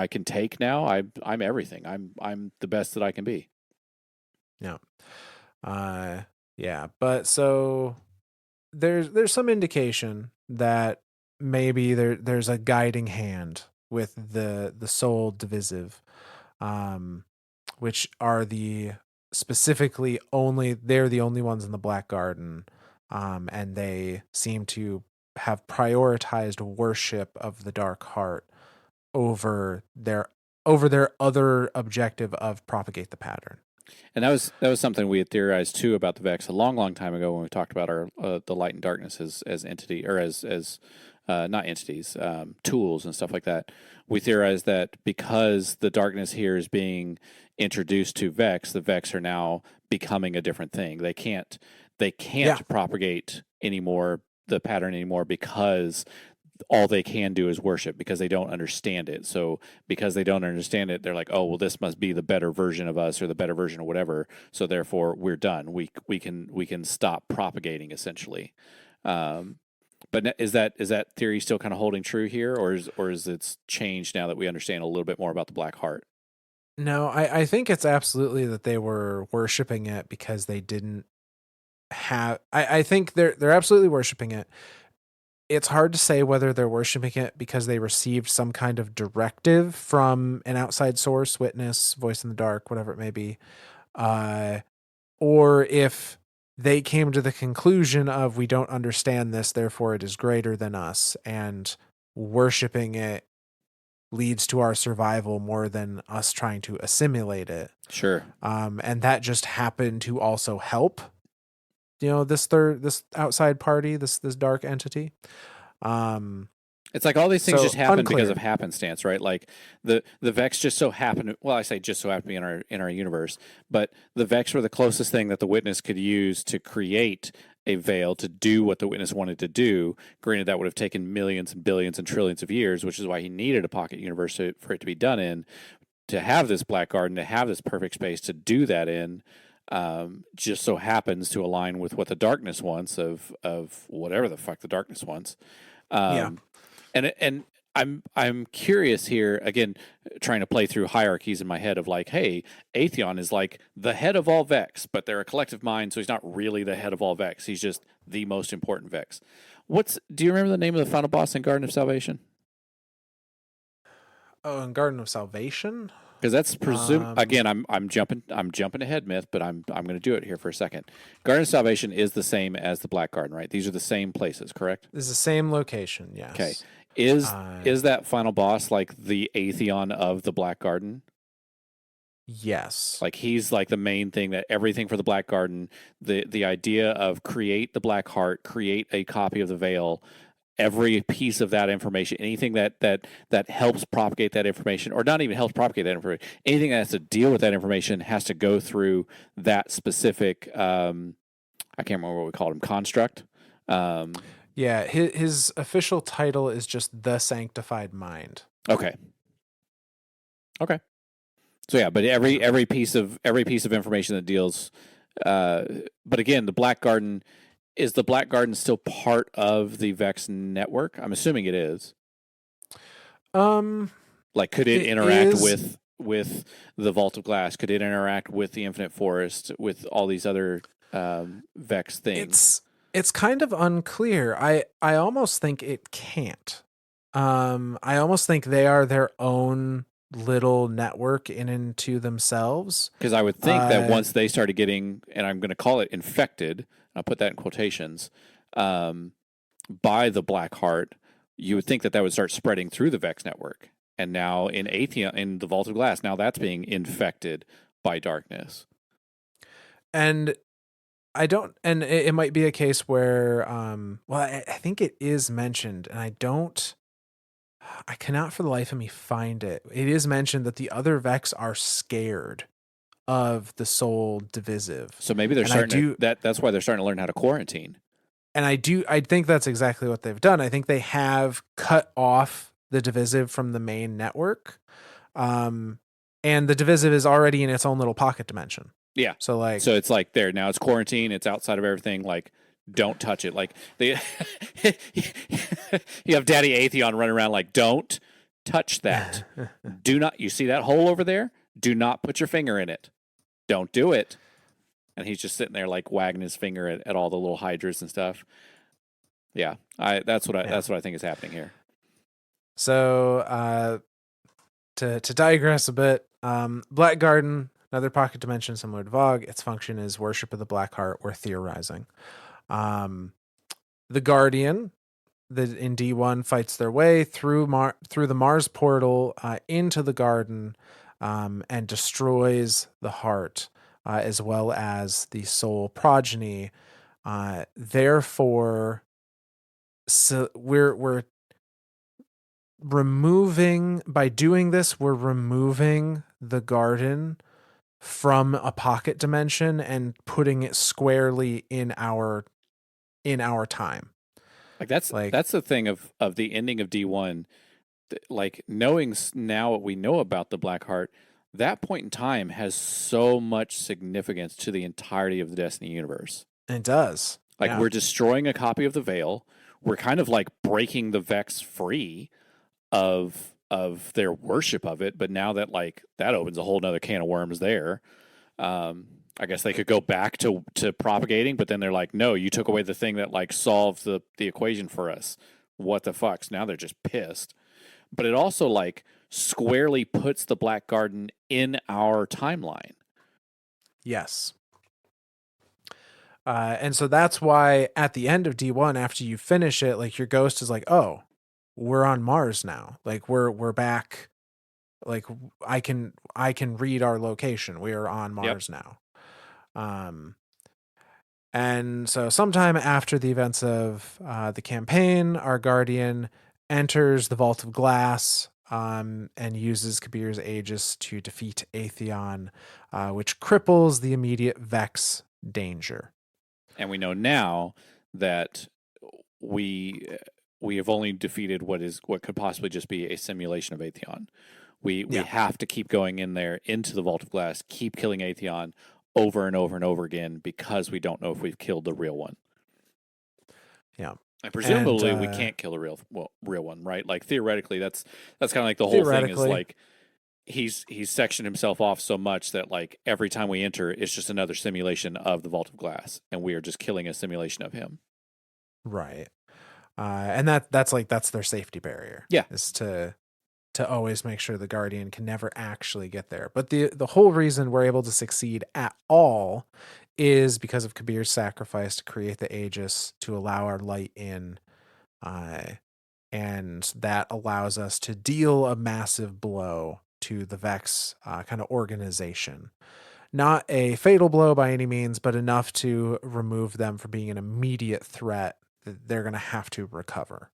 can take now. I'm everything. I'm the best that I can be. yeah. Yeah. But so there's some indication that maybe there's a guiding hand with the soul divisive, um, which are the specifically only they're the only ones in the Black Garden, and they seem to have prioritized worship of the Dark Heart over their other objective of propagate the pattern. And that was something we had theorized too about the Vex a long time ago when we talked about our the light and darkness as entity or as not entities, tools and stuff like that. We theorized that because the darkness here is being introduced to Vex, the Vex are now becoming a different thing. They can't propagate anymore the pattern anymore because all they can do is worship because they don't understand it. So because they don't understand it, they're like, oh well, this must be the better version of us or the better version of whatever. So therefore, we're done. We can stop propagating essentially. But is that theory still kind of holding true here, or is it's changed now that we understand a little bit more about the Black Heart? No, I think it's absolutely that they were worshiping it because they didn't have I think they're absolutely worshiping it. It's hard to say whether they're worshiping it because they received some kind of directive from an outside source, witness, voice in the dark, whatever it may be, uh, or if they came to the conclusion of we don't understand this, therefore it is greater than us, and worshiping it leads to our survival more than us trying to assimilate it. Sure. And that just happened to also help, this outside party, this dark entity. It's like all these things So, just happen unclear. because of happenstance, right? Like the Vex just so happened. Well, I say just so happened to be in our universe, but the Vex were the closest thing that the witness could use to create a veil to do what the witness wanted to do. Granted, that would have taken millions and billions and trillions of years, which is why he needed a pocket universe for it to be done in, to have this Black Garden, to have this perfect space to do that in. Just so happens to align with what the darkness wants of whatever the fuck the darkness wants. Yeah. And I'm curious here again, trying to play through hierarchies in my head of like, hey, Atheon is like the head of all Vex, but they're a collective mind, so he's not really the head of all Vex. He's just the most important Vex. Do you remember the name of the final boss in Garden of Salvation? Oh, and Garden of Salvation? Because that's again, Um, I'm jumping ahead, Myth, but I'm going to do it here for a second. Garden of Salvation is the same as the Black Garden, right? These are the same places, correct? It's the same location, yes. Okay. Uh, Is that final boss like the Atheon of the Black Garden? yes. Like he's like the main thing that everything for the Black Garden, the idea of create the Black Heart, create a copy of the veil, every piece of that information, anything that helps propagate that information, or not even helps propagate that information, anything that has to deal with that information has to go through that specific I can't remember what we called him, construct. Um, Yeah, his official title is just the Sanctified Mind. okay, okay. So yeah, but every piece of information that deals. But again, the Black Garden is the Black Garden still part of the Vex network? I'm assuming it is. Um, Like, could it it interact is. with the Vault of Glass? Could it interact with the Infinite Forest? With all these other Vex things? It's kind of unclear. I almost think it can't. I almost think they are their own little network in and to themselves. Because I would think that Uh, once they started getting, and I'm going to call it infected, I'll put that in quotations, um, by the Black Heart, you would think that that would start spreading through the Vex network. And now in Atheon, in the Vault of Glass, now that's being infected by darkness. and I don't, and it might be a case where, well, I think it is mentioned, and I cannot for the life of me find it. It is mentioned that the other Vex are scared of the soul divisive. So maybe they're And I starting to do, that's why they're starting to learn how to quarantine. I think that's exactly what they've done. I think they have cut off the divisive from the main network. Um, and the divisive is already in its own little pocket dimension. Yeah. So like, So it's like there now it's quarantine, it's outside of everything, like don't touch it. Like they you have Daddy Atheon running around like don't touch that. Do not you see that hole over there? Do not put your finger in it. Don't do it. And he's just sitting there like wagging his finger at all the little hydras and stuff. Yeah, yeah. that's what I think is happening here. So to digress a bit, Black Garden, another pocket dimension similar to Vogue. Its function is worship of the Black Heart or theorizing. Um, the Guardian, that in D1 fights their way through the Mars portal into the Garden, and destroys the heart, as well as the soul progeny. Therefore, so we're removing by doing this, we're removing the Garden from a pocket dimension and putting it squarely in our time. Like Like, that's the thing of the ending of D1. Like knowing now what we know about the Black Heart, that point in time has so much significance to the entirety of the Destiny universe. it does. Like Yeah. we're destroying a copy of the Veil. We're kind of like breaking the Vex free of their worship of it. But now that like that opens a whole nother can of worms there. Um, I guess they could go back to propagating, but then they're like, no, you took away the thing that like solved the equation for us. What the fucks? Now they're just pissed. But it also like squarely puts the Black Garden in our timeline. Yes. And so that's why at the end of D1, after you finish it, like your ghost is like, "Oh, we're on Mars now. Like we're back. Like I can read our location. We are on Yep. Mars now." Um, and so sometime after the events of the campaign, our guardian enters the Vault of Glass, and uses Kabir's Aegis to defeat Atheon, which cripples the immediate Vex danger. And we know now that we we have only defeated what could possibly just be a simulation of Atheon. We Yeah. have to keep going in there into the Vault of Glass, keep killing Atheon over and over and over again because we don't know if we've killed the real one. Yeah. And presumably And we can't kill the real one, right? Like theoretically, that's kind of like the whole thing is theoretically, like he's sectioned himself off so much that like every time we enter, it's just another simulation of the Vault of Glass, and we are just killing a simulation of him. right. And that's their safety barrier. Yeah. Is to always make sure the guardian can never actually get there. But the whole reason we're able to succeed at all is because of Kabir's sacrifice to create the Aegis to allow our light in, and that allows us to deal a massive blow to the Vex kind of organization. Not a fatal blow by any means, but enough to remove them from being an immediate threat that they're going to have to recover.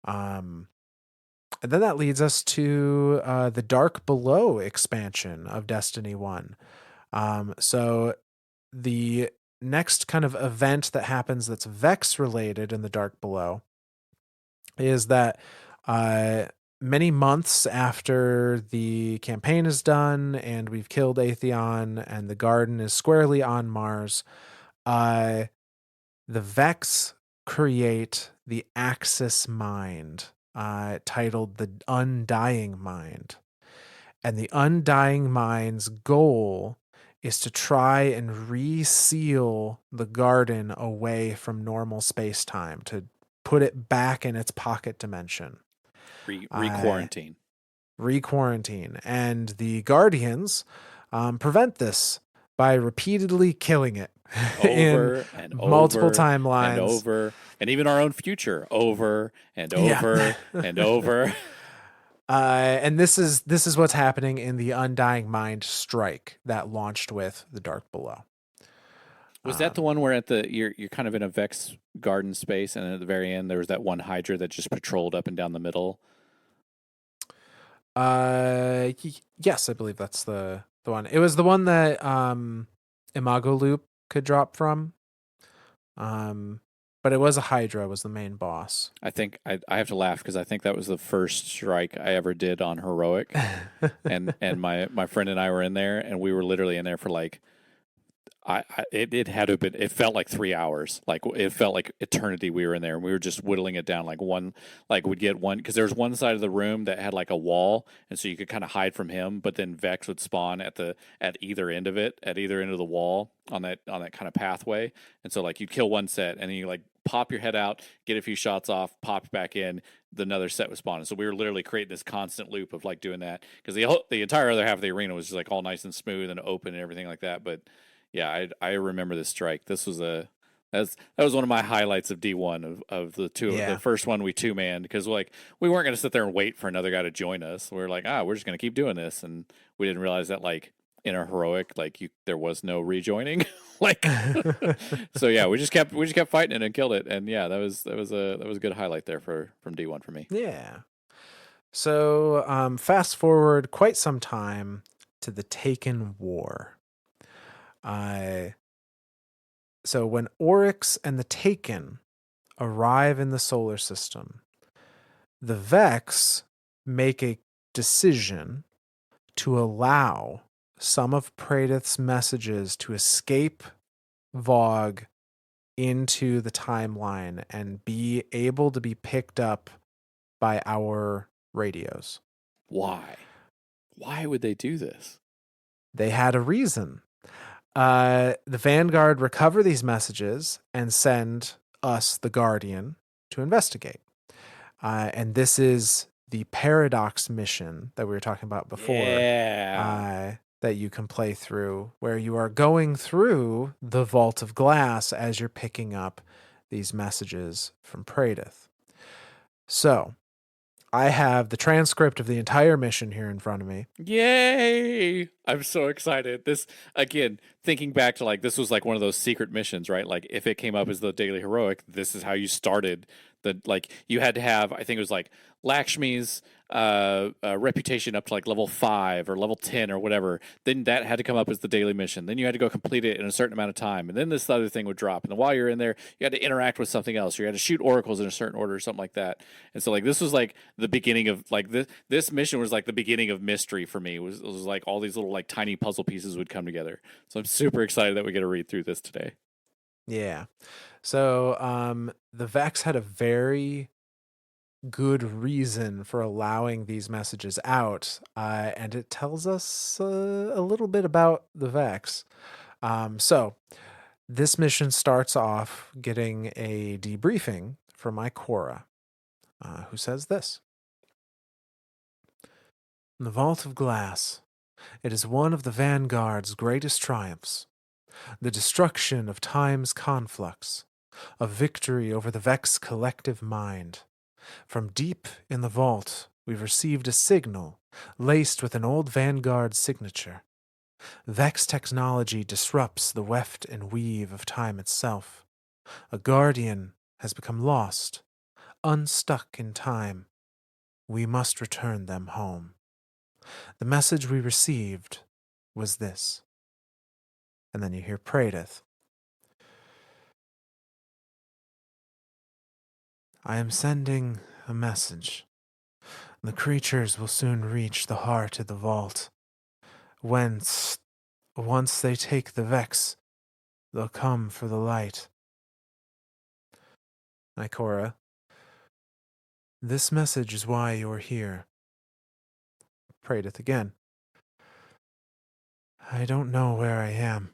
And then that leads us to the Dark Below expansion of Destiny 1. So the next kind of event that happens that's Vex related in the Dark Below is that uh, many months after the campaign is done and we've killed Atheon and the garden is squarely on Mars, uh, the Vex create the Axis Mind, titled the Undying Mind. And the Undying Mind's goal is to try and reseal the garden away from normal space time, to put it back in its pocket dimension. Uh, Re-quarantine. Re-quarantine. And the Guardians prevent this by repeatedly killing it in Over and multiple over and timelines. over, and even our own future, over and Yeah. over and over. And this is what's happening in the Undying Mind strike that launched with the Dark Below. Was that the one where at the you're kind of in a Vex garden space, and at the very end there was that one Hydra that just patrolled up and down the middle? Yes, I believe that's the one. It was the one that Imago Loop could drop from. But it was a Hydra was the main boss. I think I have to laugh because I think that was the first strike I ever did on heroic, and my friend and I were in there, and we were literally in there for like it had to have been. It felt like 3 hours. Like it felt like eternity. We were in there, and we were just whittling it down. Like one, like we'd get one because there was one side of the room that had like a wall, and so you could kind of hide from him. But then Vex would spawn at either end of it, at either end of the wall on that kind of pathway. And so like you'd kill one set, and then you like pop your head out, get a few shots off, pop back in. Another set was spawning. So we were literally creating this constant loop of like doing that because the entire other half of the arena was just like all nice and smooth and open and everything like that. But yeah, I remember this strike. This was that was one of my highlights of D1 of the two. Yeah. The first one we two manned because like we weren't going to sit there and wait for another guy to join us. We are like, we're just going to keep doing this, and we didn't realize that like in a heroic like there was no rejoining. Like so yeah, we just kept fighting it and killed it, and yeah, that was a good highlight there from D1 for me. Yeah. So fast forward quite some time to the Taken War. So when Oryx and the Taken arrive in the solar system, the Vex make a decision to allow some of Praedyth's messages to escape Vogue into the timeline and be able to be picked up by our radios. Why? Why would they do this? They had a reason. The Vanguard recover these messages and send us, the Guardian, to investigate. And this is the Paradox mission that we were talking about before. Yeah. That you can play through, where you are going through the Vault of Glass as you're picking up these messages from Praedyth. So, I have the transcript of the entire mission here in front of me. Yay! I'm so excited. This again, thinking back to like this was like one of those secret missions, right? Like if it came up as the daily heroic, this is how you started. Like you had to have, I think it was like Lakshmi's reputation up to like level 5 or level 10 or whatever. Then that had to come up as the daily mission. Then you had to go complete it in a certain amount of time, and then this other thing would drop. And then while you're in there, you had to interact with something else. Or you had to shoot oracles in a certain order or something like that. And so like this was like the beginning of like this mission was like the beginning of mystery for me. It was like all these little like tiny puzzle pieces would come together. So I'm super excited that we get to read through this today. Yeah. So the Vex had a very good reason for allowing these messages out, and it tells us a little bit about the Vex. So this mission starts off getting a debriefing from my Cora, who says this. The Vault of Glass. It is one of the Vanguard's greatest triumphs. The destruction of time's conflux. A victory over the Vex collective mind. From deep in the vault, we've received a signal laced with an old Vanguard signature. Vex technology disrupts the weft and weave of time itself. A guardian has become lost, unstuck in time. We must return them home. The message we received was this. And then you hear Praedyth. I am sending a message. The creatures will soon reach the heart of the vault, whence, once they take the Vex, they'll come for the light. Ikora, this message is why you're here. Prateth again. I don't know where I am.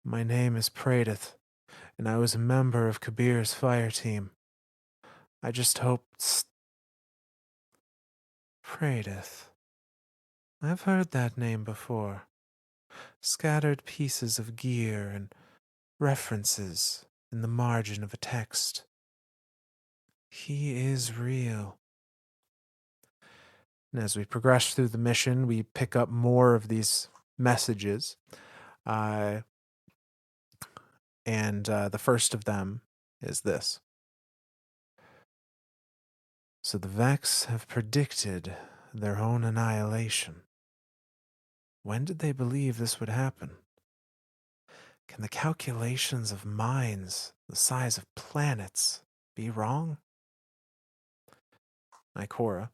My name is Prateth, and I was a member of Kabir's fireteam. I just hoped... Prateth. I've heard that name before. Scattered pieces of gear and references in the margin of a text. He is real. And as we progress through the mission, we pick up more of these messages. And the first of them is this. So the Vex have predicted their own annihilation. When did they believe this would happen? Can the calculations of minds the size of planets be wrong? Ikora.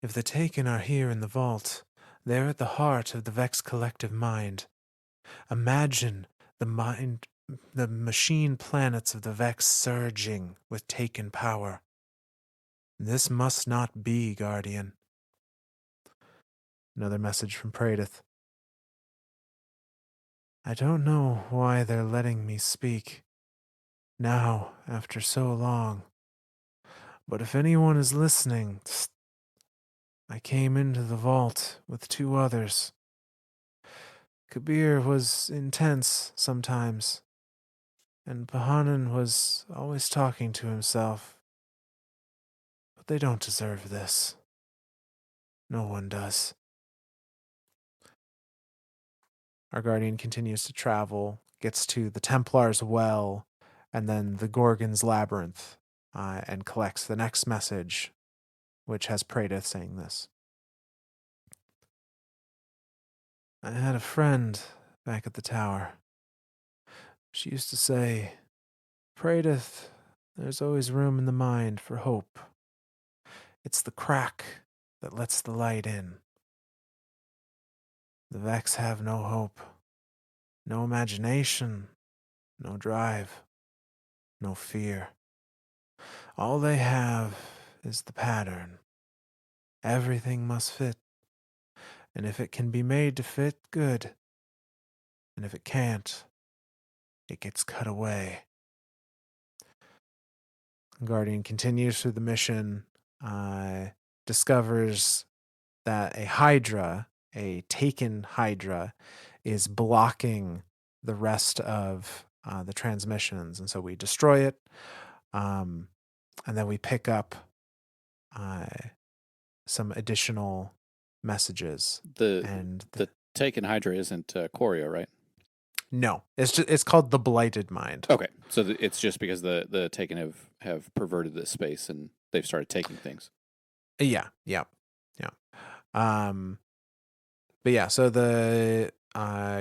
If the Taken are here in the vault, they're at the heart of the Vex collective mind. Imagine the machine planets of the Vex surging with Taken power. This must not be, Guardian. Another message from Prateth. I don't know why they're letting me speak. Now, after so long. But if anyone is listening, I came into the vault with 2 others. Kabr was intense sometimes, and Pahanan was always talking to himself. But they don't deserve this. No one does. Our Guardian continues to travel, gets to the Templar's Well, and then the Gorgon's Labyrinth, and collects the next message, which has Prateth saying this. I had a friend back at the tower. She used to say, Prateth, there's always room in the mind for hope. It's the crack that lets the light in. The Vex have no hope, no imagination, no drive, no fear. All they have is the pattern. Everything must fit. And if it can be made to fit, good. And if it can't, it gets cut away. Guardian continues through the mission, discovers that a Hydra, a taken Hydra, is blocking the rest of the transmissions. And so we destroy it, and then we pick up some additional messages. The taken Hydra isn't Coria, right? No, it's called the Blighted Mind. Okay, so it's just because the Taken have perverted this space and they've started taking things. Yeah. But yeah, so the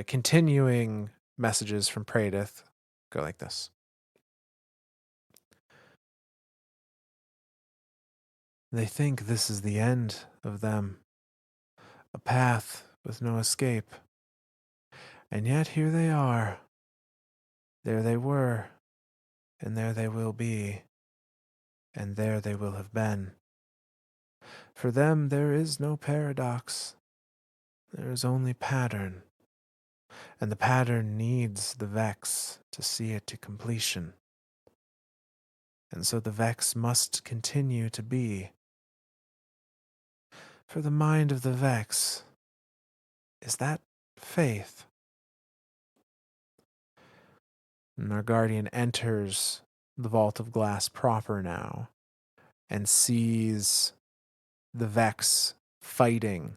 continuing messages from Prateth go like this. They think this is the end of them, a path with no escape. And yet here they are. There they were, and there they will be, and there they will have been. For them there is no paradox. There is only pattern. And the pattern needs the Vex to see it to completion. And so the Vex must continue to be. For the mind of the Vex, is that faith? And our Guardian enters the Vault of Glass proper now and sees the Vex fighting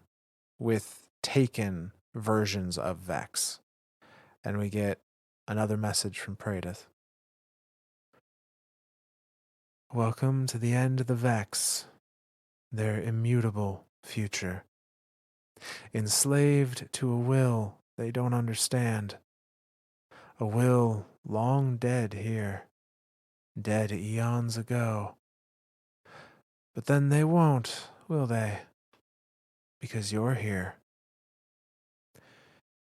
with taken versions of Vex. And we get another message from Prateth. Welcome to the end of the Vex, their immutable future. Enslaved to a will they don't understand. A will long dead here. dead eons ago. But then they won't, will they? Because you're here.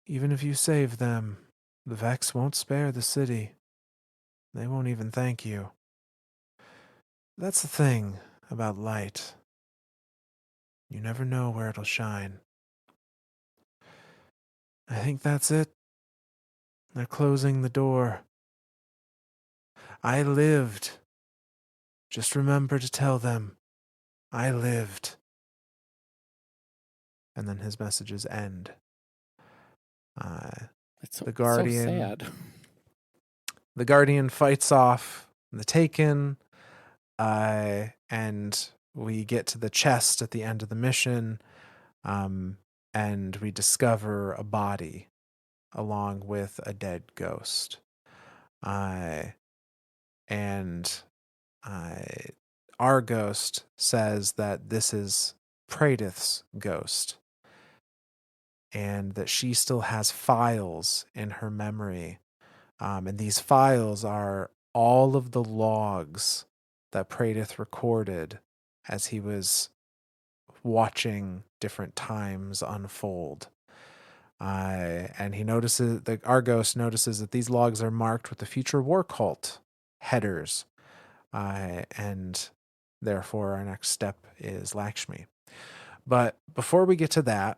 Even if you save them, the Vex won't spare the city. They won't even thank you. That's the thing about light. You never know where it'll shine. I think that's it. They're closing the door. I lived. Just remember to tell them, I lived. And then his messages end. It's The so Guardian. sad. The Guardian fights off the Taken, and we get to the chest at the end of the mission, and we discover a body along with a dead ghost. And our ghost says that this is Pradith's ghost, and that she still has files in her memory. And these files are all of the logs that Pradith recorded as he was watching different times unfold. And he notices that our ghost notices that these logs are marked with the future war cult headers. And therefore, our next step is Lakshmi. But before we get to that,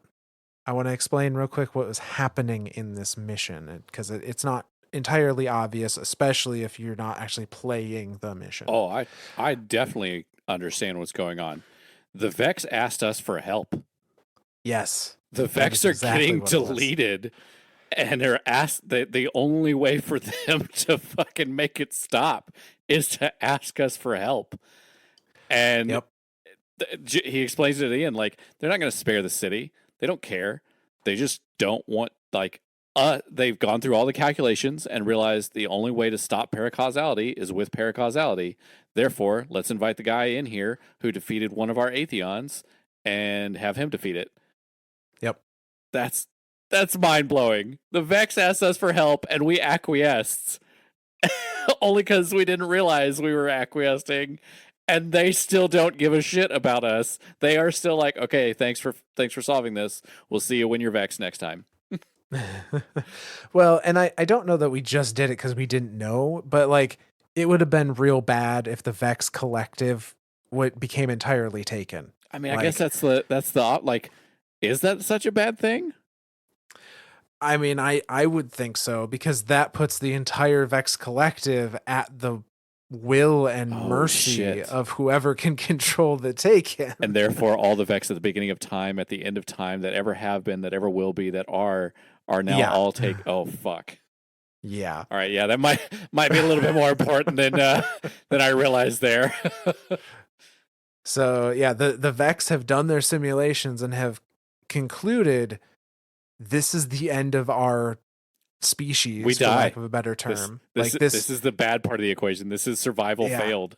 I want to explain real quick what was happening in this mission, because it's not entirely obvious, especially if you're not actually playing the mission. Oh, I definitely understand what's going on. The Vex asked us for help. Yes. The Vex are exactly getting what it was. deleted, and they're asked that the only way for them to fucking make it stop is to ask us for help. And Yep. he explains it at the end, like, they're not going to spare the city. They don't care. They just don't want, like, they've gone through all the calculations and realized the only way to stop paracausality is with paracausality. Therefore, let's invite the guy in here who defeated one of our Atheons and have him defeat it. Yep. That's mind blowing. The Vex asked us for help and we acquiesced. Only because we didn't realize we were acquiescing, and they still don't give a shit about us. They are still like, okay, thanks for solving this. We'll see you when you're Vex next time. Well, and I don't know that we just did it because we didn't know, but like it would have been real bad if the Vex collective became entirely taken. I mean, I guess that's the like, is that such a bad thing? I mean, I would think so, because that puts the entire Vex collective at the will and mercy of whoever can control the Taken. And therefore, all the Vex at the beginning of time, at the end of time, that ever have been, that ever will be, that are now all take. Oh fuck. Yeah. All right. Yeah, that might be a little bit more important than I realized there. So yeah, the Vex have done their simulations and have concluded this is the end of our species, we die, for lack of a better term. This is the bad part of the equation. This is survival failed.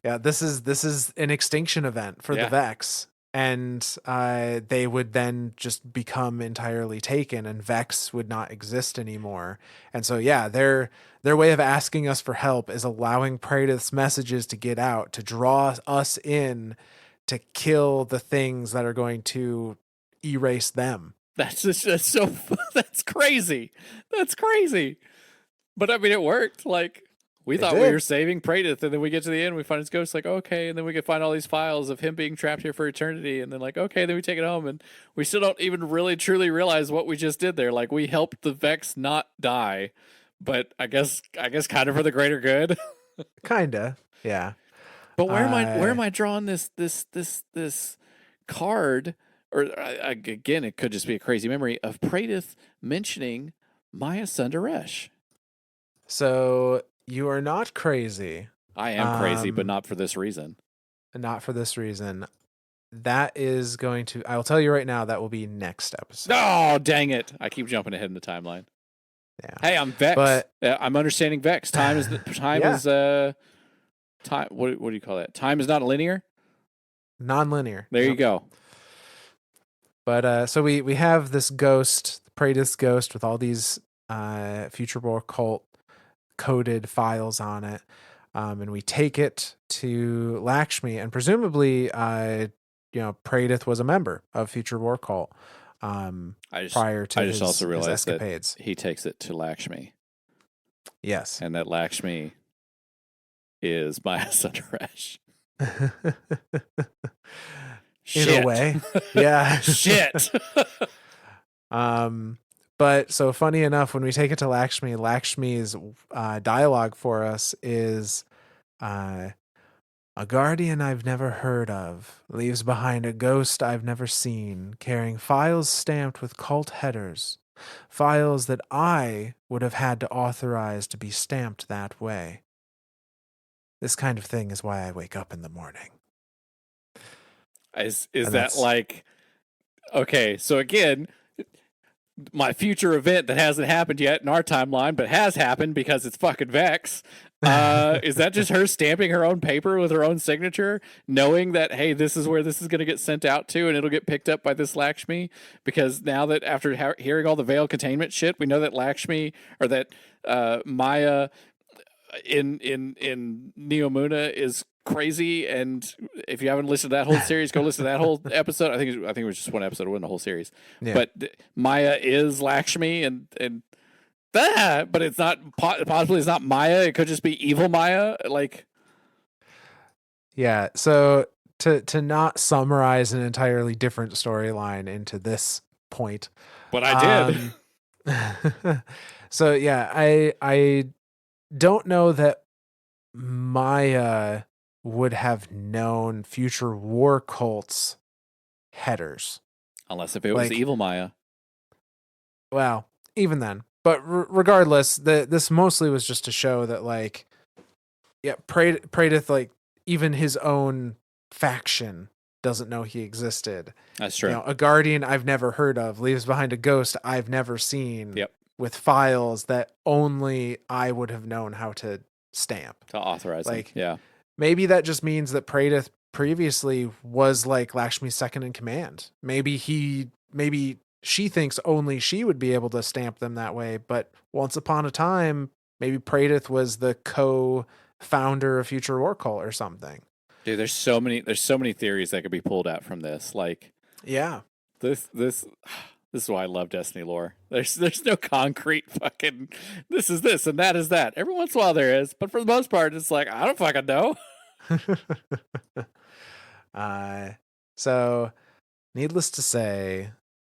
Yeah, this is an extinction event for the Vex. And they would then just become entirely taken, and Vex would not exist anymore. And so, yeah, their way of asking us for help is allowing Pradith's messages to get out, to draw us in, to kill the things that are going to erase them. That's crazy. That's crazy. But I mean, it worked. Like, we thought we were saving Pradith, and then we get to the end, we find his ghost, like, okay, and then we can find all these files of him being trapped here for eternity, and then like, okay, then we take it home, and we still don't even really truly realize what we just did there. Like, we helped the Vex not die, but I guess kind of for the greater good. Kinda, yeah. But where am I drawing this card? Or again, it could just be a crazy memory of Pradith mentioning Maya Sundaresh. So you are not crazy. I am crazy, but not for this reason. Not for this reason. That is going to, I'll tell you right now, that will be next episode. Oh, dang it. I keep jumping ahead in the timeline. Yeah. Hey, I'm Vex. But I'm understanding Vex. Time is time. What do you call that? Time is not linear? Non-linear. There you go. But so we have this ghost, Pradith's ghost, with all these future war cult coded files on it. And we take it to Lakshmi, and presumably, Pradith was a member of Future War Cult prior to I just also his realized that escapades. he takes it to Lakshmi, Yes. and that Lakshmi is Maya Sundaresh. In a way. Yeah. Shit. But so funny enough, when we take it to Lakshmi, Lakshmi's dialogue for us is a guardian I've never heard of leaves behind a ghost I've never seen, carrying files stamped with cult headers, files that I would have had to authorize to be stamped that way. This kind of thing is why I wake up in the morning. Is that like, okay, so again, my future event that hasn't happened yet in our timeline, but has happened because it's fucking Vex. Is that just her stamping her own paper with her own signature, knowing that, hey, this is where this is going to get sent out to, and it'll get picked up by this Lakshmi? Because now that after hearing all the veil containment shit, we know that Lakshmi, or that Maya in Neomuna is crazy. And if you haven't listened to that whole series, go listen to that whole episode. I think it was just one episode. It wasn't a whole series. Yeah. But Maya is Lakshmi, and but it's not, possibly it's not Maya. It could just be evil Maya. Like, yeah. So to not summarize an entirely different storyline into this point, but I did. So yeah, I don't know that Maya would have known Future War Cult's headers, unless if it was evil Maya. Well, even then. But regardless, this mostly was just to show that, like, yeah, Pradith, like, even his own faction doesn't know he existed. That's true. A guardian I've never heard of leaves behind a ghost I've never seen. Yep. With files that only I would have known how to stamp. To authorize, like, yeah. Maybe that just means that Pradith previously was like Lakshmi's second in command. Maybe she thinks only she would be able to stamp them that way, but once upon a time, maybe Pradith was the co-founder of Future War Cult or something. Dude, there's so many theories that could be pulled out from this. Like, yeah, this is why I love Destiny lore. There's no concrete fucking this is this and that is that. Every once in a while there is, but for the most part, it's like, I don't fucking know. So, needless to say,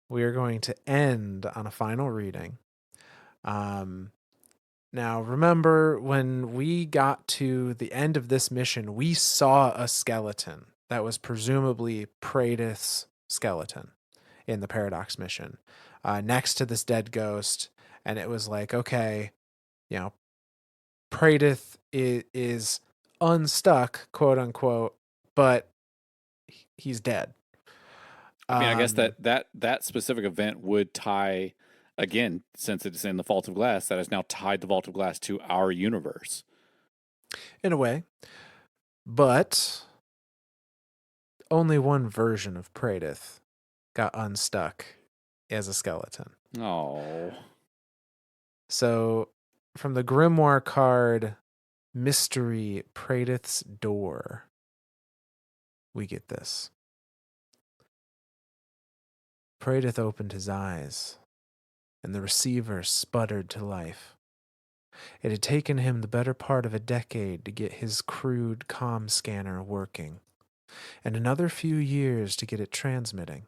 we are going to end on a final reading. Now, remember, when we got to the end of this mission, we saw a skeleton that was presumably Pradith's skeleton in the Paradox mission, next to this dead ghost. And it was like, okay, Pradith is unstuck, quote unquote, but he's dead. I mean, I guess that specific event would tie, again, since it's in the Vault of Glass, that has now tied the Vault of Glass to our universe. In a way. But only one version of Pradith got unstuck as a skeleton. Oh. So, from the Grimoire card, Mystery Pradith's Door, we get this. Pradith opened his eyes, and the receiver sputtered to life. It had taken him the better part of a decade to get his crude comm scanner working, and another few years to get it transmitting.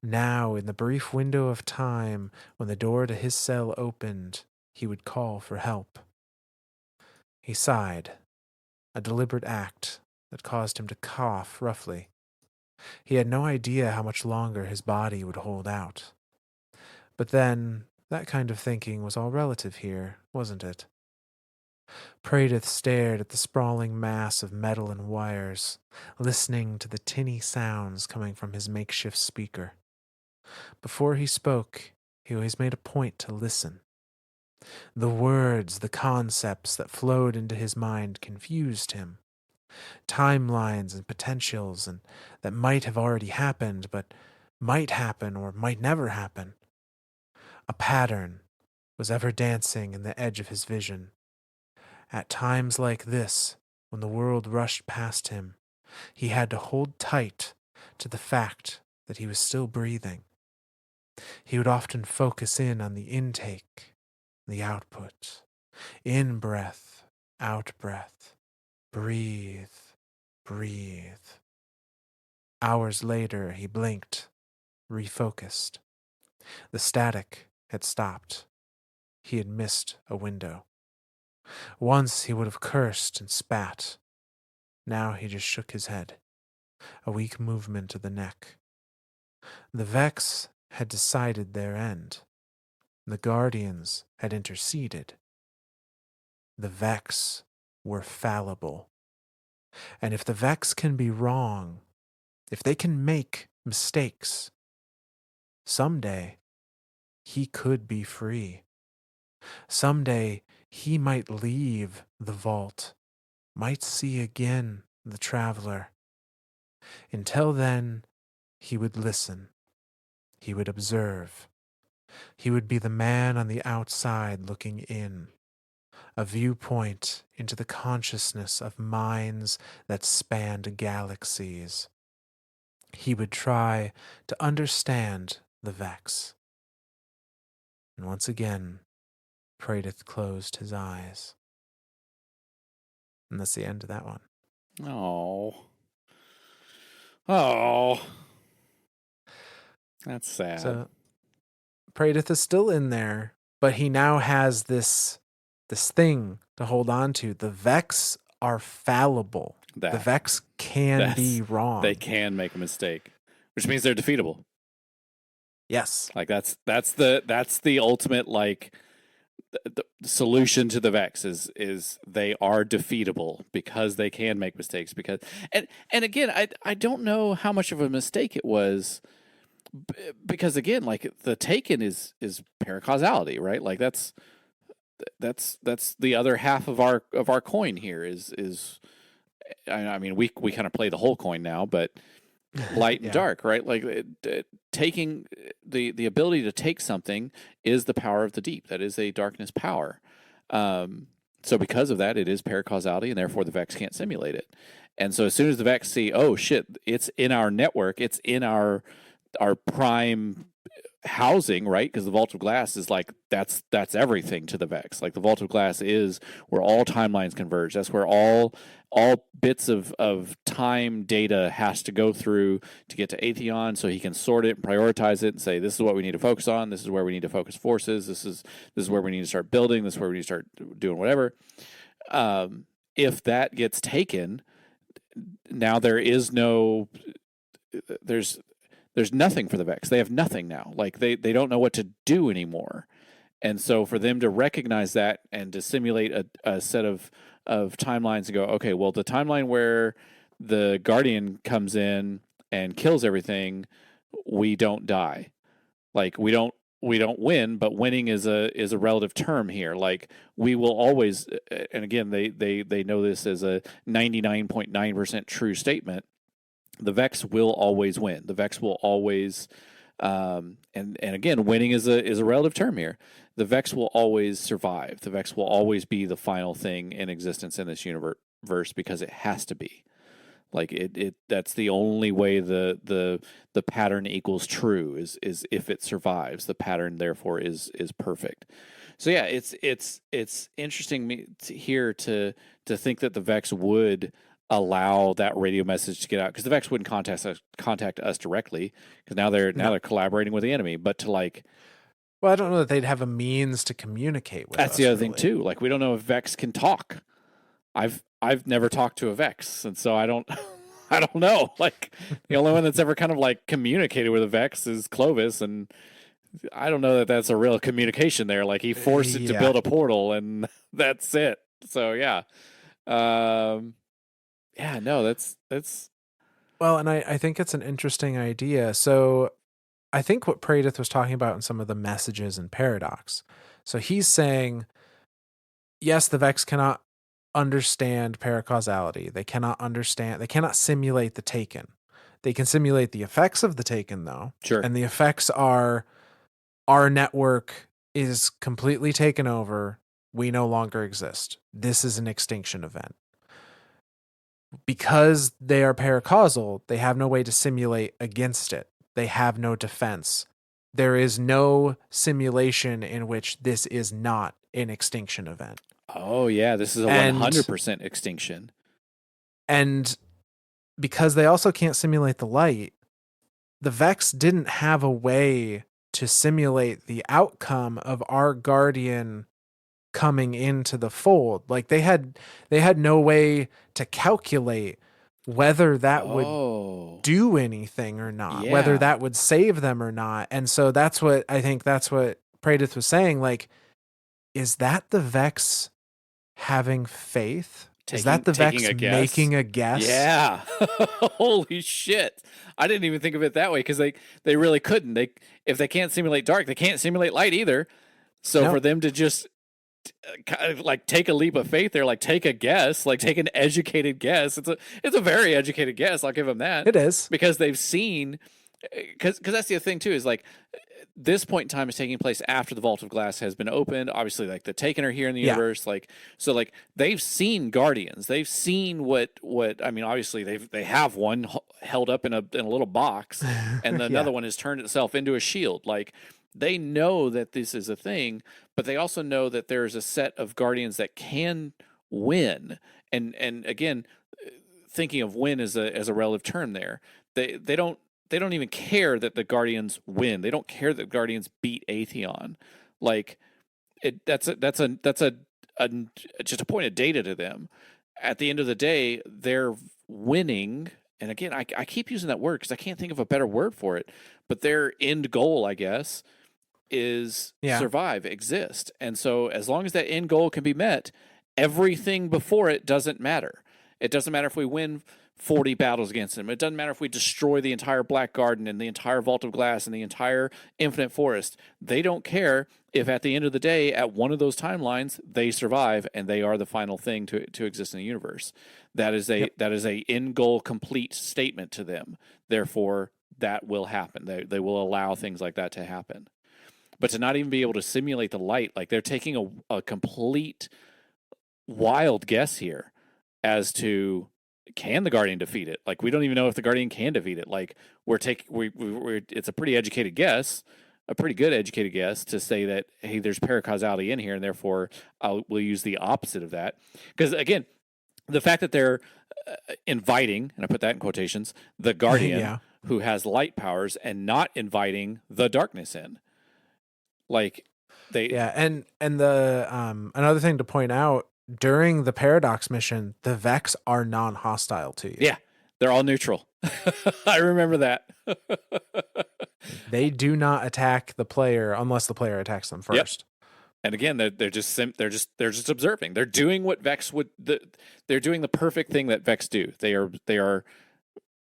Now, in the brief window of time when the door to his cell opened, he would call for help. He sighed, a deliberate act that caused him to cough roughly. He had no idea how much longer his body would hold out. But then, that kind of thinking was all relative here, wasn't it? Pradith stared at the sprawling mass of metal and wires, listening to the tinny sounds coming from his makeshift speaker. Before he spoke, he always made a point to listen. The words, the concepts that flowed into his mind confused him. Timelines and potentials and that might have already happened, but might happen or might never happen. A pattern was ever dancing in the edge of his vision. At times like this, when the world rushed past him, he had to hold tight to the fact that he was still breathing. He would often focus in on the intake, the output. In breath, out breath. Breathe, breathe. Hours later, he blinked, refocused. The static had stopped. He had missed a window. Once he would have cursed and spat. Now he just shook his head, a weak movement of the neck. The Vex had decided their end. The Guardians had interceded. The Vex were fallible. And if the Vex can be wrong, if they can make mistakes, someday he could be free. Someday he might leave the vault, might see again the traveler. Until then, he would listen. He would observe. He would be the man on the outside looking in, a viewpoint into the consciousness of minds that spanned galaxies. He would try to understand the Vex. And once again, Praedyth closed his eyes. And that's the end of that one. Oh. Oh. That's sad. So Praedyth is still in there, but he now has this thing to hold on to. The Vex are fallible. The Vex can be wrong. They can make a mistake, which means they're defeatable. Yes. Like that's the ultimate, like, the solution to the Vex is they are defeatable because they can make mistakes, because and again, I don't know how much of a mistake it was, because again, like, the Taken is paracausality, right? Like that's the other half of our coin here is I mean, we kind of play the whole coin now, but light and Yeah. dark, right? Like, taking the ability to take something is the power of the deep. That is a darkness power. So because of that, it is paracausality, and therefore the Vex can't simulate it. And so as soon as the Vex see, oh shit, it's in our network, it's in our prime housing, right? Because the vault of glass is like that's everything to the Vex. Like, the vault of glass is where all timelines converge. That's where all bits of time data has to go through to get to Atheon, so he can sort it and prioritize it and say, this is what we need to focus on, this is where we need to focus forces, this is where we need to start building, this is where we need to start doing whatever. If that gets taken, now there's nothing for the Vex. They have nothing now. Like, they don't know what to do anymore. And so for them to recognize that and to simulate a set of timelines and go, okay, well, the timeline where the Guardian comes in and kills everything, we don't die. Like, we don't win, but winning is a relative term here. Like, we will always, and again, they know this as a 99.9% true statement. The Vex will always win. The Vex will always, and again, winning is a relative term here. The Vex will always survive. The Vex will always be the final thing in existence in this universe, because it has to be. Like, that's the only way the pattern equals true is if it survives. The pattern therefore is perfect. So yeah, it's interesting here to think that the Vex would allow that radio message to get out, because the Vex wouldn't contact us directly, because now they're collaborating with the enemy. But to, like, well, I don't know that they'd have a means to communicate with us. That's the other thing too. Like, we don't know if Vex can talk. I've never talked to a Vex, and so I don't I don't know. Like, the only one that's ever kind of like communicated with a Vex is Clovis, and I don't know that that's a real communication there. Like, he forced it to build a portal, and that's it. So yeah. Yeah, no, that's well, and I think it's an interesting idea. So I think what Praedyth was talking about in some of the messages in Paradox. So he's saying, yes, the Vex cannot understand paracausality. They cannot simulate the Taken. They can simulate the effects of the Taken, though. Sure. And the effects are, our network is completely taken over. we no longer exist. This is an extinction event. Because they are paracausal, they have no way to simulate against it. They have no defense. There is no simulation in which this is not an extinction event. Oh yeah, this is a And 100% extinction. and because they also can't simulate the light, the Vex didn't have a way to simulate the outcome of our guardian coming into the fold. Like they had no way to calculate whether that would Oh. do anything or not, whether Yeah. that would save them or not. And so that's what Pradith was saying. Like, is that the Vex having faith? Is that the Taking Vex a guess. making a guess? Yeah. Holy shit. I didn't even think of it that way because they really couldn't. If they can't simulate dark, they can't simulate light either. So No. for them to just kind of like take a leap of faith there, like take a guess, like take an educated guess. It's a very educated guess. I'll give them that. It is. Because they've seen, because that's the other thing too, is like this point in time is taking place after the Vault of Glass has been opened. Obviously, like the Taken are here in the universe. Like, so like they've seen Guardians. They've seen what I mean, obviously they have one held up in a little box and another one has turned itself into a shield. Like they know that this is a thing, but they also know that there's a set of Guardians that can win. And again, thinking of win as a relative term there. They don't even care that the Guardians win. They don't care that Guardians beat Atheon. Like that's just a point of data to them. At the end of the day, they're winning. And again, I keep using that word because I can't think of a better word for it. But their end goal, I guess, is survive, exist. And so as long as that end goal can be met, everything before it doesn't matter. It doesn't matter if we win 40 battles against them. It doesn't matter if we destroy the entire Black Garden and the entire Vault of Glass and the entire Infinite Forest. They don't care if at the end of the day, at one of those timelines, they survive and they are the final thing to exist in the universe. That is a end goal complete statement to them. Therefore, that will happen. They will allow things like that to happen. But to not even be able to simulate the light, like they're taking a complete wild guess here as to can the Guardian defeat it? Like we don't even know if the Guardian can defeat it. Like we're it's a pretty educated guess, a pretty good educated guess to say that hey, there's paracausality in here, and therefore we'll use the opposite of that. Because again, the fact that they're inviting, and I put that in quotations, the Guardian who has light powers and not inviting the darkness in, like they and the another thing to point out. During the Paradox mission, the Vex are non-hostile to you. Yeah, they're all neutral. I remember that. They do not attack the player unless the player attacks them first. Yep. And again, they're just observing. They're doing what Vex would. They're doing the perfect thing that Vex do. They are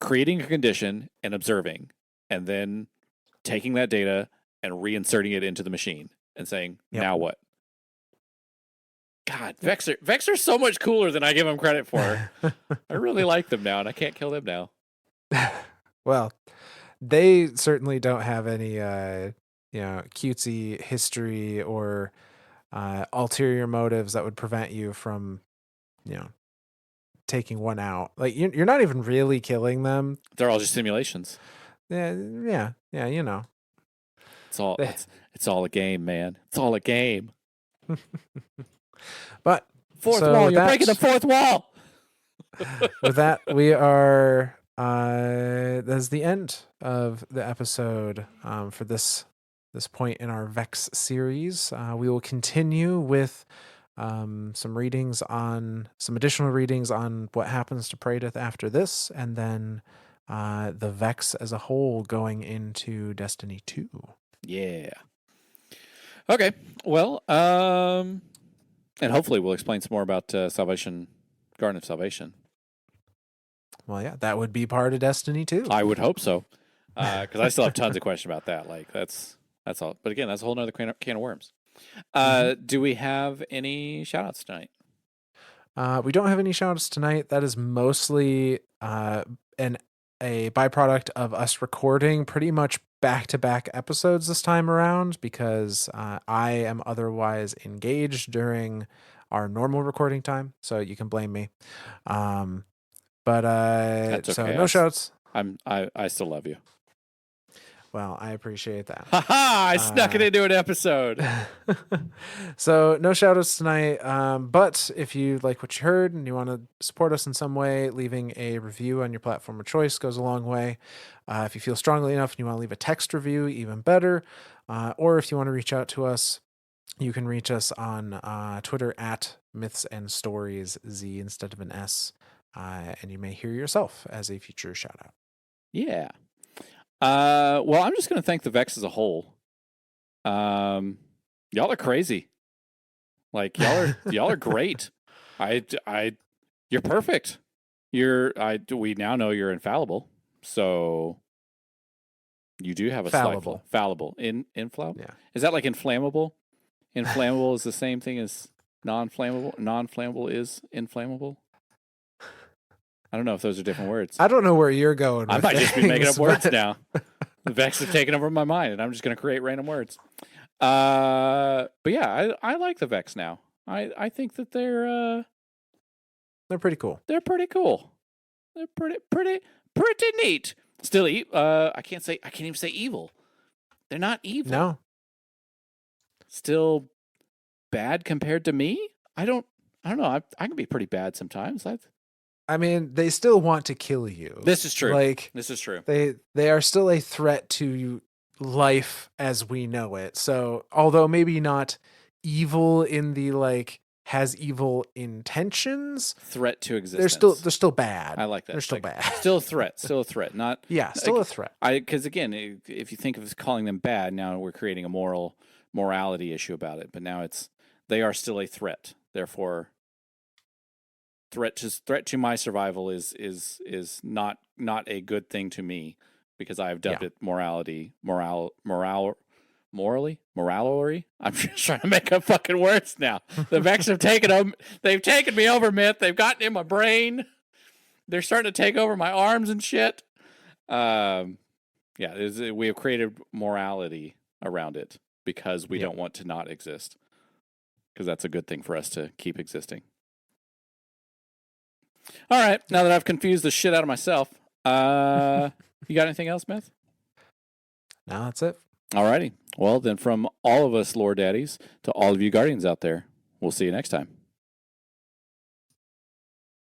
creating a condition and observing, and then taking that data and reinserting it into the machine and saying, now what? God, Vex are so much cooler than I give them credit for. I really like them now, and I can't kill them now. Well, they certainly don't have any, cutesy history or ulterior motives that would prevent you from, taking one out. Like you're not even really killing them. They're all just simulations. Yeah. It's all a game, man. It's all a game. But fourth wall, you're breaking the fourth wall. With that, we are that's the end of the episode for this point in our Vex series. We will continue with some additional readings on what happens to Pradith after this, and then the Vex as a whole going into Destiny 2. Yeah. Okay. Well, and hopefully we'll explain some more about Salvation, Garden of Salvation. Well, yeah, that would be part of Destiny 2. I would hope so. Because I still have tons of questions about that. Like, that's all. But again, that's a whole nother can of worms. Do we have any shout-outs tonight? We don't have any shout-outs tonight. That is mostly an a byproduct of us recording pretty much back-to-back episodes this time around because I am otherwise engaged during our normal recording time, so you can blame me. But That's so okay. no shouts. I still love you. Well, I appreciate that. Ha ha! I snuck it into an episode. So no shout outs tonight. But if you like what you heard and you want to support us in some way, leaving a review on your platform of choice goes a long way. If you feel strongly enough and you want to leave a text review, even better. Or if you want to reach out to us, you can reach us on Twitter at Myths and Stories Z instead of an S. And you may hear yourself as a future shout out. Yeah. Well, I'm just going to thank the Vex as a whole. Y'all are crazy. Like y'all are great. You're perfect. We now know you're infallible. So you do have a Fallible. Fallible. Infallible? Yeah. Is that like inflammable? Inflammable is the same thing as non-flammable. Non-flammable is inflammable. I don't know if those are different words. I don't know where you're going with I might just be making up things, words but- now. The Vex have taken over my mind, and I'm just going to create random words. But yeah, I like the Vex now. I think that they're They're pretty cool. they're pretty cool. They're pretty neat. Still, I can't even say evil. They're not evil. No. Still bad compared to me. I don't know. I can be pretty bad sometimes. I mean, they still want to kill you. This is true. Like, This is true. they are still a threat to life as we know it. So, although maybe not evil in the like has evil intentions, Threat to existence. they're still bad. I like that. They're still Like, bad. Still a threat. Still a threat. Not Yeah, still a threat. Because again, if you think of calling them bad, now we're creating a morality issue about it. But now they are still a threat. Therefore, threat to my survival is not a good thing to me because I have dubbed it morality. I'm just trying to make up fucking words now. The Vex have taken them. They've taken me over, Myth. They've gotten in my brain. They're starting to take over my arms and shit. We have created morality around it because we don't want to not exist. Because that's a good thing for us to keep existing. All right, now that I've confused the shit out of myself, you got anything else, Myth? No, that's it. Alrighty. Well, then from all of us lore daddies to all of you guardians out there, we'll see you next time.